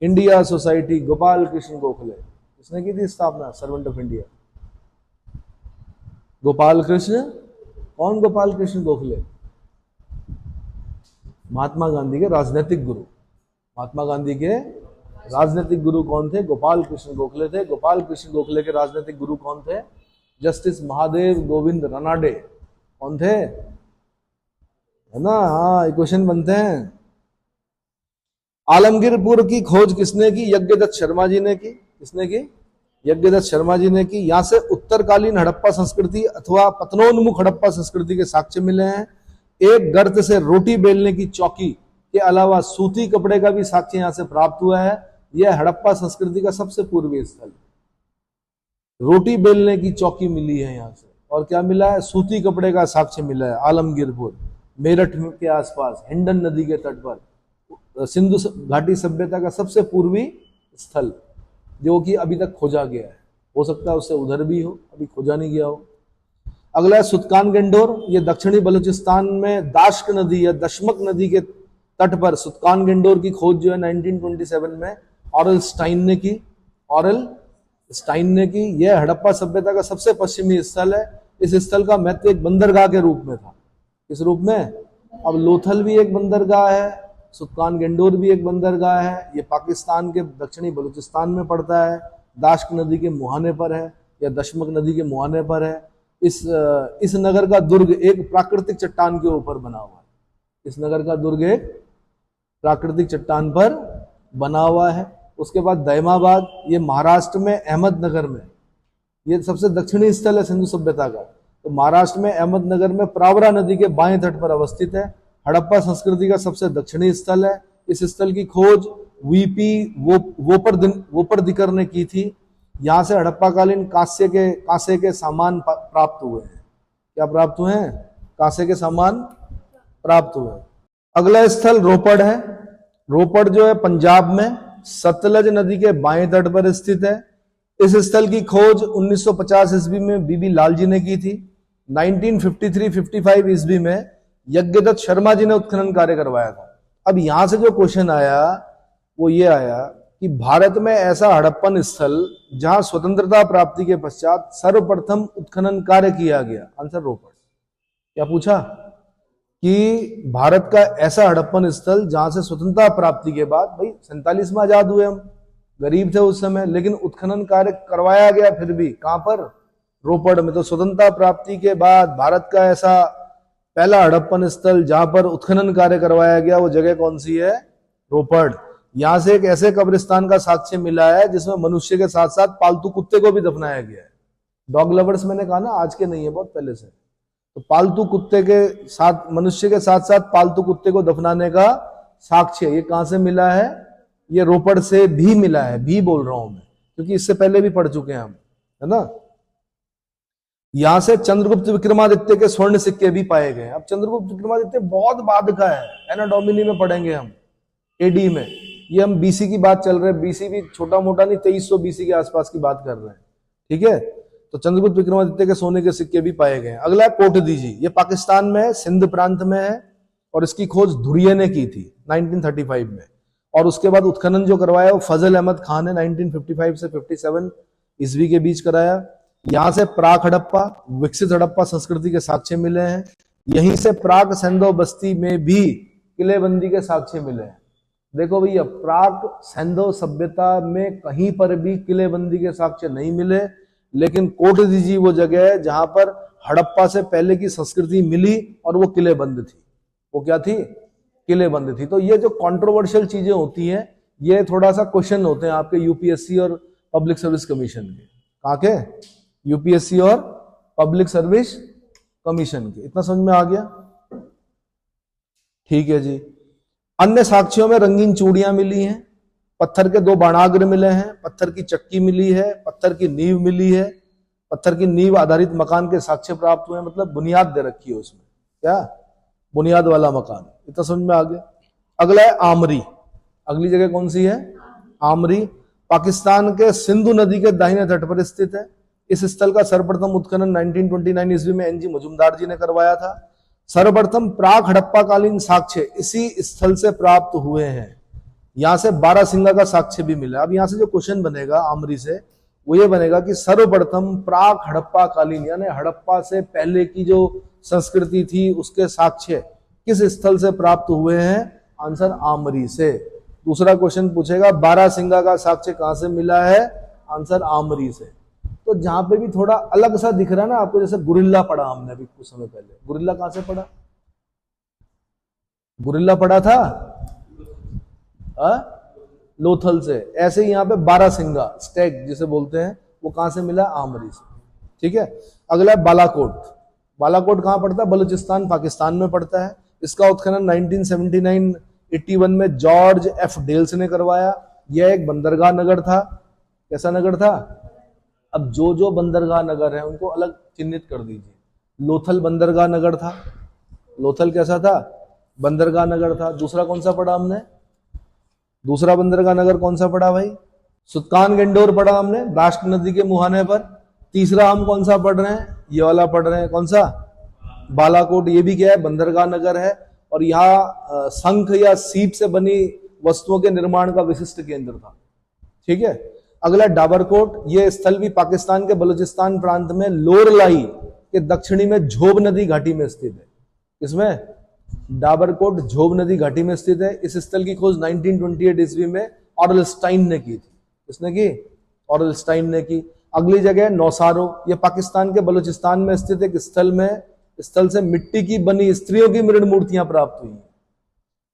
India society, Gopal Krishna Gokhale, इसने की थी स्थापना servant of India. Gopal Krishna, कौन गोपाल कृष्ण गोखले? महात्मा गांधी के राजनीतिक गुरु। महात्मा गांधी के राजनीतिक गुरु कौन थे? गोपाल कृष्ण गोखले थे। गोपाल कृष्ण गोखले के राजनीतिक गुरु कौन थे? जस्टिस महादेव गोविंद रनाडे। कौन थे? है ना, हाँ, क्वेश्चन बनते हैं। आलमगीरपुर की खोज किसने की? यज्ञदत्त शर्मा जी ने की। किसने की? यज्ञदत्त शर्मा जी ने की। यहां से उत्तरकालीन हड़प्पा संस्कृति अथवा पतनोन्मुख हड़प्पा संस्कृति के साक्ष्य मिले हैं। एक गर्त से रोटी बेलने की चौकी के अलावा सूती कपड़े का भी साक्ष्य यहां से प्राप्त हुआ है। यह हड़प्पा संस्कृति का सबसे पूर्वी स्थल। रोटी बेलने की चौकी मिली है यहां से, और क्या मिला है? सूती कपड़े का साक्ष्य मिला है। आलमगीरपुर मेरठ के आसपास हिंडन नदी के तट पर सिंधु घाटी सभ्यता का सबसे पूर्वी स्थल, जो कि अभी तक खोजा गया है। हो सकता है उससे उधर भी हो, अभी खोजा नहीं गया हो। अगला है सुतकान गेंडोर, ये दक्षिणी बलूचिस्तान में दाश्क नदी या दशमक नदी के तट पर सुतकान गेंडोर की खोज जो है 1927 में ऑरल स्टाइन ने की। ऑरल स्टाइन ने की। यह हड़प्पा सभ्यता का सबसे पश्चिमी स्थल है। इस स्थल का महत्व एक बंदरगाह के रूप में था। किस रूप में? अब लोथल भी एक बंदरगाह है, सुतकान गेंडोर भी एक बंदरगाह है। ये पाकिस्तान के दक्षिणी बलूचिस्तान में पड़ता है, दाश्क नदी के मुहाने पर है या दशमक नदी के मुहाने पर है। इस नगर का दुर्ग एक प्राकृतिक चट्टान के ऊपर बना हुआ है। इस नगर का दुर्ग एक प्राकृतिक चट्टान पर बना हुआ है। उसके बाद दैमाबाद, ये महाराष्ट्र में अहमदनगर में, ये सबसे दक्षिणी स्थल है सिंधु सभ्यता का। तो महाराष्ट्र में अहमदनगर में प्रावरा नदी के बाएं तट पर अवस्थित है। हड़प्पा संस्कृति का सबसे दक्षिणी स्थल है। इस स्थल की खोज वीपी वोपरदिकर ने की थी। यहां से हड़प्पा कालीन कांसे के सामान प्राप्त हुए हैं। क्या प्राप्त हुए हैं? कांसे के सामान प्राप्त हुए। अगला स्थल रोपड़ है। रोपड़ जो है पंजाब में सतलज नदी के बाएं तट पर स्थित है। इस स्थल की खोज 1950 ईस्वी में बीबी लाल जी ने की थी। 1953-55 ईस्वी में यज्ञदत्त शर्मा जी ने उत्खनन कार्य करवाया था। अब यहां से जो क्वेश्चन आया वो ये आया कि भारत में ऐसा हड़प्पन स्थल जहां स्वतंत्रता प्राप्ति के पश्चात सर्वप्रथम उत्खनन कार्य किया गया। आंसर रोपड़। क्या पूछा? कि भारत का ऐसा हड़प्पन स्थल जहां से स्वतंत्रता प्राप्ति के बाद, भाई 47 में आजाद हुए हम, गरीब थे उस समय, लेकिन उत्खनन कार्य करवाया गया फिर भी। कहां पर? रोपड़ में। तो स्वतंत्रता प्राप्ति के बाद भारत का ऐसा पहला हड़प्पन स्थल जहां पर उत्खनन कार्य करवाया गया, वो जगह कौन सी है? रोपड़। यहां से एक ऐसे कब्रिस्तान का साक्ष्य मिला है जिसमें मनुष्य के साथ साथ पालतू कुत्ते को भी दफनाया गया है। डॉग लवर्स मैंने कहा ना, आज के नहीं है, बहुत पहले से। तो पालतू कुत्ते के साथ, मनुष्य के साथ साथ पालतू कुत्ते को दफनाने का साक्ष्य ये कहां से मिला है? ये रोपड़ से भी मिला है। भी बोल रहा हूं मैं, क्योंकि इससे पहले भी पढ़ चुके हैं हम, है ना। यहां से चंद्रगुप्त विक्रमादित्य के स्वर्ण सिक्के भी पाए गए। अब चंद्रगुप्त विक्रमादित्य बहुत बाद का है, एना डोमिनी में पढ़ेंगे हम, एडी में। ये हम बीसी की बात चल रहे हैं, बीसी भी छोटा मोटा नहीं, 2300 बीसी के आसपास की बात कर रहे हैं, ठीक है। तो चंद्रगुप्त विक्रमादित्य के सोने के सिक्के भी पाए गए। अगला कोटदीजी, ये पाकिस्तान में है, सिंध प्रांत में है, और इसकी खोज धुरिये ने की थी 1935 में। और उसके बाद उत्खनन जो करवाया वो फजल अहमद खान ने 1955 से 57 ईस्वी के बीच कराया। यहां से प्राक हड़प्पा, विकसित हड़प्पा संस्कृति के साक्ष्य मिले हैं। यहीं से प्राक सैंधव बस्ती में भी किलेबंदी के साक्ष्य मिले हैं। देखो भैया, प्राक सैंधव सभ्यता में कहीं पर भी किलेबंदी के साक्ष्य नहीं मिले, लेकिन कोटदीजी वो जगह है जहां पर हड़प्पा से पहले की संस्कृति मिली और वो किलेबंद थी। वो क्या थी? किलेबंद थी। तो ये जो कंट्रोवर्शियल चीजें होती हैं, ये थोड़ा सा क्वेश्चन होते हैं आपके यूपीएससी और पब्लिक सर्विस कमीशन के। कहाँ के? यूपीएससी और पब्लिक सर्विस कमीशन के। इतना समझ में आ गया? ठीक है जी। अन्य साक्ष्यों में रंगीन चूड़ियां मिली हैं, पत्थर के 2 बाणाग्र मिले हैं, पत्थर की चक्की मिली है, पत्थर की नींव मिली है, पत्थर की नींव आधारित मकान के साक्ष्य प्राप्त हुए हैं। मतलब बुनियाद दे रखी है उसमें। क्या? बुनियाद वाला मकान। इतना समझ में आ गया। अगला है आमरी। अगली जगह कौन सी है? आमरी पाकिस्तान के सिंधु नदी के दाहिने तट पर स्थित है। इस स्थल का सर्वप्रथम उत्खनन 1929 ईस्वी में एनजी मजुमदार जी ने करवाया था। सर्वप्रथम प्राक हड़प्पा कालीन साक्ष्य इसी स्थल से प्राप्त हुए हैं। यहां से बारासिंगा का साक्ष्य भी मिला। अब यहां से जो क्वेश्चन बनेगा आमरी से वो ये बनेगा कि सर्वप्रथम प्राक हड़प्पा कालीन यानी हड़प्पा से पहले की जो संस्कृति थी उसके साक्ष्य किस स्थल से प्राप्त हुए हैं? आंसर आमरी से। दूसरा क्वेश्चन पूछेगा बारासिंगा का साक्ष्य कहां से मिला है? आंसर आमरी से। तो जहां पे भी थोड़ा अलग सा दिख रहा है ना आपको, जैसे गुरिल्ला पढ़ा हमने अभी कुछ समय पहले, गुरिल्ला कहां से पढ़ा? गुरिल्ला पढ़ा था लोथल से। ऐसे ही यहाँ पे बारासिंगा स्टैग जिसे बोलते हैं वो कहां से मिला? आमरी से। ठीक है। अगला है बालाकोट। बालाकोट कहां पड़ता है? बलूचिस्तान पाकिस्तान में पड़ता है। इसका उत्खनन 1979-81 में जॉर्ज एफ डेल्स ने करवाया। यह एक बंदरगाह नगर था। कैसा नगर था? अब जो जो बंदरगाह नगर है उनको अलग चिन्हित कर दीजिए। लोथल बंदरगाह नगर था। लोथल कैसा था? बंदरगाह नगर था। दूसरा कौन सा पढ़ा हमने? दूसरा बंदरगाह नगर कौन सा पढ़ा भाई? सुल्तान गंडोर पढ़ा हमने, राष्ट्र नदी के मुहाने पर। तीसरा हम कौन सा पढ़ रहे हैं? ये वाला पढ़ रहे हैं। कौन सा? बालाकोट। ये भी क्या है? बंदरगाह नगर है। और यहाँ शंख या सीप से बनी वस्तुओं के निर्माण का विशिष्ट केंद्र था। ठीक है। अगला डाबरकोट। ये स्थल भी पाकिस्तान के बलूचिस्तान प्रांत में लोरलाई के दक्षिणी में झोब नदी घाटी में स्थित है। इसमें डाबरकोट झोब नदी घाटी में स्थित है। इस स्थल की खोज 1928 ईस्वी में ऑरलस्टाइन ने की थी। किसने की? ऑरलस्टाइन ने की। अगली जगह नौसारो। यह पाकिस्तान के बलूचिस्तान में स्थित एक स्थल से मिट्टी की बनी स्त्रियों की मृण मूर्तियां प्राप्त हुई।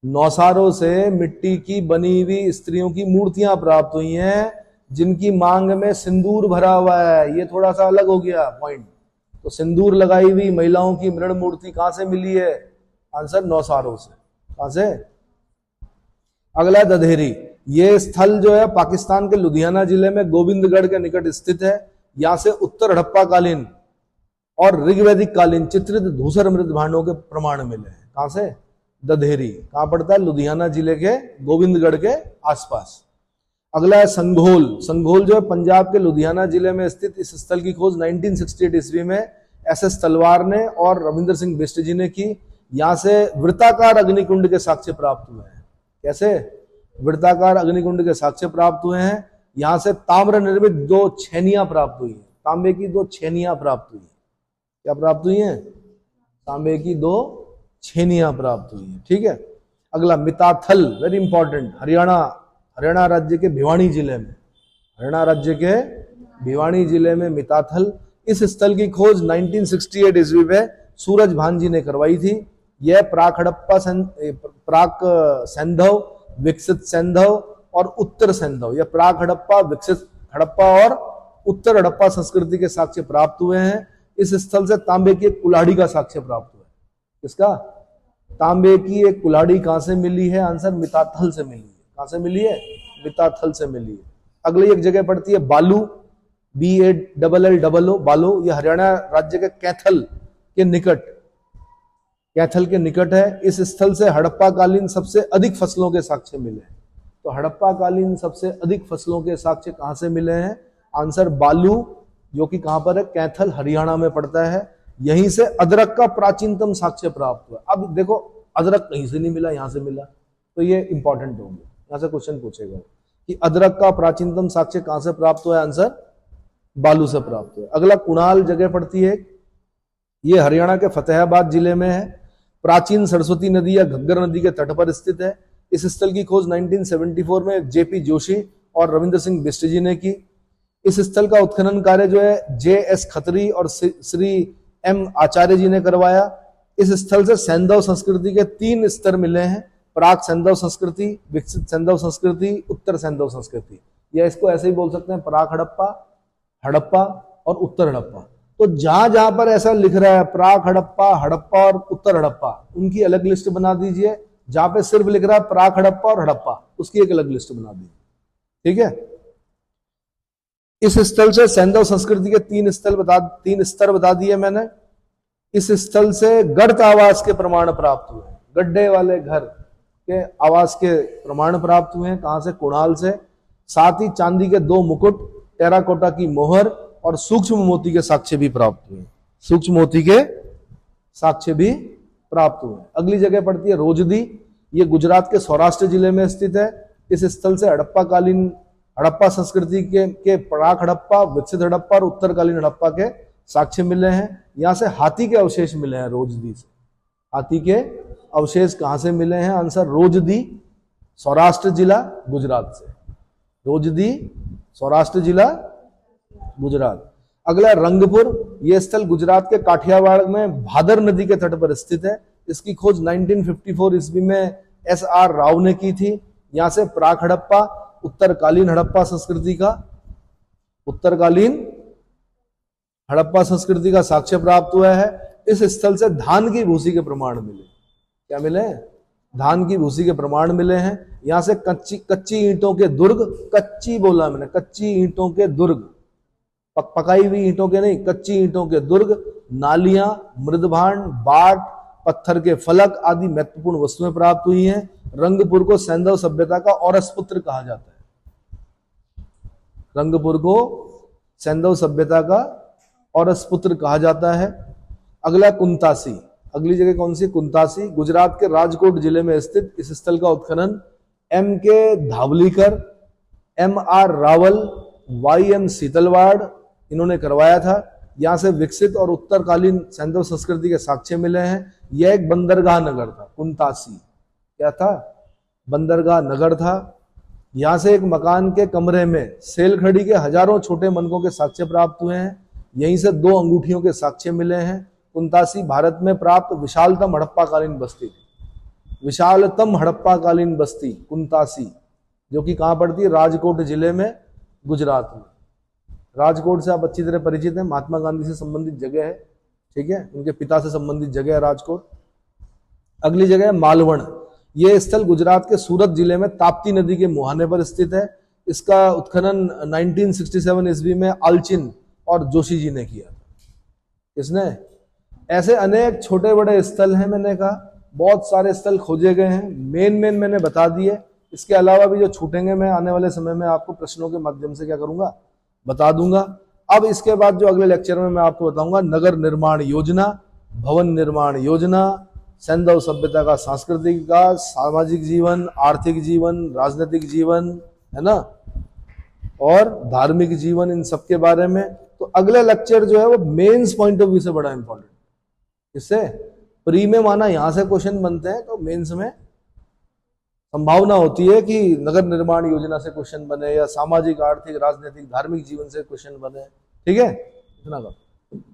नौसारो से मिट्टी की बनी हुई स्त्रियों की मूर्तियां प्राप्त हुई हैं जिनकी मांग में सिंदूर भरा हुआ है। ये थोड़ा सा अलग हो गया पॉइंट। तो सिंदूर लगाई हुई महिलाओं की मृण मूर्ति कहां से मिली है? आंसर नौसारो से। कहां से? अगला दधेरी। ये स्थल जो है पाकिस्तान के लुधियाना जिले में गोविंदगढ़ के निकट स्थित है। यहां से उत्तर हड़प्पा कालीन और ऋग्वैदिक कालीन चित्रित धूसर मृत भांडों के प्रमाण मिले हैं। कहां से? दधेरी। कहां पड़ता है? लुधियाना जिले के गोविंदगढ़ के आसपास। अगला है संघोल। संघोल जो है पंजाब के लुधियाना जिले में स्थित। इस स्थल की खोज 1968 ईस्वी में एसएस तलवार ने और रविंद्र सिंह बिष्ट जी ने की। यहां से वृत्ताकार अग्निकुंड के साक्ष्य प्राप्त हुए हैं। कैसे? वृत्ताकार अग्निकुंड के साक्ष्य प्राप्त हुए हैं। यहां से ताम्र निर्मित 2 छेनियां प्राप्त हुई हैं। तांबे की 2 छेनियां प्राप्त हुई हैं। क्या प्राप्त हुई हैं? तांबे की 2 छेनियां प्राप्त हुई हैं। ठीक है। अगला मिताथल, वेरी इंपॉर्टेंट। हरियाणा राज्य के भिवानी जिले में, हरियाणा राज्य के भिवानी जिले में मिताथल। इस स्थल की खोज 1968 ईस्वी में सूरज भान जी ने करवाई थी। यह प्राक हड़प्पा, प्राक सैंधव, विकसित सैंधव और उत्तर सैंधव, यह प्राक हड़प्पा, विकसित हड़प्पा और उत्तर हड़प्पा संस्कृति के साक्ष्य प्राप्त हुए हैं। इस स्थल से तांबे की एक कुल्हाड़ी का साक्ष्य प्राप्त हुआ है। किसका? तांबे की एक कुल्हाड़ी कहां से मिली है? आंसर मिताथल से मिली है। कहां से मिली है? मिताथल से मिली है। अगली एक जगह पड़ती है बालू, BALLO, बालू। यह हरियाणा राज्य के कैथल के निकट है। इस स्थल से हड़प्पा कालीन सबसे अधिक फसलों के साक्ष्य मिले हैं। तो हड़प्पा कालीन सबसे अधिक फसलों के साक्ष्य कहां से मिले हैं? आंसर बालू, जो कि कहां पर है? कैथल, हरियाणा में पड़ता है। यहीं से अदरक का प्राचीनतम साक्ष्य प्राप्त हुआ। अब देखो अदरक कहीं से नहीं मिला, यहां से मिला, तो ये इंपॉर्टेंट हो गया। यहां से क्वेश्चन पूछेगा कि अदरक का प्राचीनतम साक्ष्य कहां से प्राप्त हुआ है? आंसर बालू से प्राप्त हुआ। अगला कुणाल जगह पड़ती है। ये हरियाणा के फतेहाबाद जिले में है। प्राचीन सरस्वती नदी या घग्गर नदी के तट पर स्थित है। इस स्थल की खोज 1974 में जेपी जोशी और रविंद्र सिंह बिष्ट जी ने की। इस स्थल का उत्खनन कार्य जो है JS खत्री और श्री M आचार्य जी ने करवाया। इस स्थल से सैंधव संस्कृति के 3 स्तर मिले हैं: प्राक सैंधव संस्कृति, विकसित सैंधव संस्कृति, उत्तर सैंधव संस्कृति। या इसको ऐसे ही बोल सकते हैं प्राक हड़प्पा, हड़प्पा और उत्तर हड़प्पा। तो जहां जहां पर ऐसा लिख रहा है प्राक हड़प्पा, हड़प्पा और उत्तर हड़प्पा, उनकी अलग लिस्ट बना दीजिए। जहां पे सिर्फ लिख रहा है प्राक हड़प्पा और हड़प्पा, उसकी एक अलग लिस्ट बना दीजिए। ठीक है। इस स्थल से सैंधव संस्कृति के 3 स्तर बता दिए मैंने। इस स्थल से गढ़ आवास के प्रमाण प्राप्त हुए। गड्ढे वाले घर के आवास के प्रमाण प्राप्त हुए हैं। कहां से? कुणाल से। साथ ही चांदी के 2 मुकुट, टेराकोटा की मोहर और सूक्ष्म मोती के साक्ष्य भी प्राप्त हुए। सूक्ष्म मोती के साक्ष्य भी प्राप्त हुए। अगली जगह पड़ती है रोजदी। ये गुजरात के सौराष्ट्र जिले में स्थित है। इस स्थल से हड़प्पा संस्कृति के प्राक हड़प्पा, विकसित हड़प्पा और उत्तरकालीन हड़प्पा के साक्ष्य मिले हैं। यहां से हाथी के अवशेष मिले हैं रोजदी से। हाथी के अवशेष कहां से मिले हैं? आंसर रोजदी, सौराष्ट्र जिला, गुजरात से। रोजदी, सौराष्ट्र जिला, गुजरात। अगला रंगपुर। यह स्थल गुजरात के काठियावाड़ में भादर नदी के तट पर स्थित है। इसकी खोज 1954 ईस्वी में SR राव ने की थी। यहां से प्राक हड़प्पा, उत्तरकालीन हड़प्पा संस्कृति का साक्ष्य प्राप्त हुआ है। इस स्थल से धान की भूसी के प्रमाण मिले। क्या मिले? धान की भूसी के प्रमाण मिले हैं। यहां से कच्ची ईंटों के दुर्ग, कच्ची बोला मैंने, कच्ची ईंटों के दुर्ग, पकाई हुई ईंटों के नहीं, कच्ची ईंटों के दुर्ग, नालियां, मृदभांड, बाट, पत्थर के फलक आदि महत्वपूर्ण वस्तुएं प्राप्त हुई हैं। रंगपुर को सैंधव सभ्यता का औरस पुत्र कहा जाता है। रंगपुर को सैंधव सभ्यता का औरस पुत्र कहा जाता है। अगला कुंतासी। अगली जगह कौन सी? कुंतासी। गुजरात के राजकोट जिले में स्थित इस स्थल का उत्खनन MK Dhavalikar, MR Rawal, YM Setalvad इन्होंने करवाया था। यहां से विकसित और उत्तरकालीन सैंधव संस्कृति के साक्ष्य मिले हैं। यह एक बंदरगाह नगर था। कुंतासी क्या था? बंदरगाह नगर था। यहां से एक मकान के कमरे में सेलखड़ी के हजारों छोटे मनकों के साक्ष्य प्राप्त हुए हैं। यहीं से 2 अंगूठियों के साक्ष्य मिले हैं। कुंतासी भारत में प्राप्त विशालतम हड़प्पाकालीन बस्ती थी। विशालतम हड़प्पाकालीन बस्ती कुंतासी, जो कि कहां पड़ती है? राजकोट जिले में, गुजरात में। राजकोट से आप अच्छी तरह परिचित हैं। महात्मा गांधी से संबंधित जगह है, ठीक है, उनके पिता से संबंधित जगह है राजकोट। अगली जगह है मालवण। यह स्थल गुजरात के सूरत जिले में ताप्ती नदी के मुहाने पर स्थित है। इसका उत्खनन 1967 ईस्वी में आलचिन और जोशी जी ने किया था। किसने? ऐसे अनेक छोटे बड़े स्थल हैं। मैंने कहा बहुत सारे स्थल खोजे गए हैं। मेन मैंने बता दिए। इसके अलावा भी जो छूटेंगे मैं आने वाले समय में आपको प्रश्नों के माध्यम से क्या करूंगा? बता दूंगा। अब इसके बाद जो अगले लेक्चर में मैं आपको बताऊंगा नगर निर्माण योजना, भवन निर्माण योजना, सैंधव सभ्यता का सांस्कृतिक विकास, सामाजिक जीवन, आर्थिक जीवन, राजनीतिक जीवन, है ना, और धार्मिक जीवन, इन सब के बारे में। तो अगले लेक्चर जो है वो मेंस पॉइंट ऑफ व्यू से बड़ा इंपॉर्टेंट। इससे प्री में माना यहां से क्वेश्चन बनते हैं, तो मेंस में संभावना होती है कि नगर निर्माण योजना से क्वेश्चन बने या सामाजिक, आर्थिक, राजनीतिक, धार्मिक जीवन से क्वेश्चन बने। ठीक है, इतना का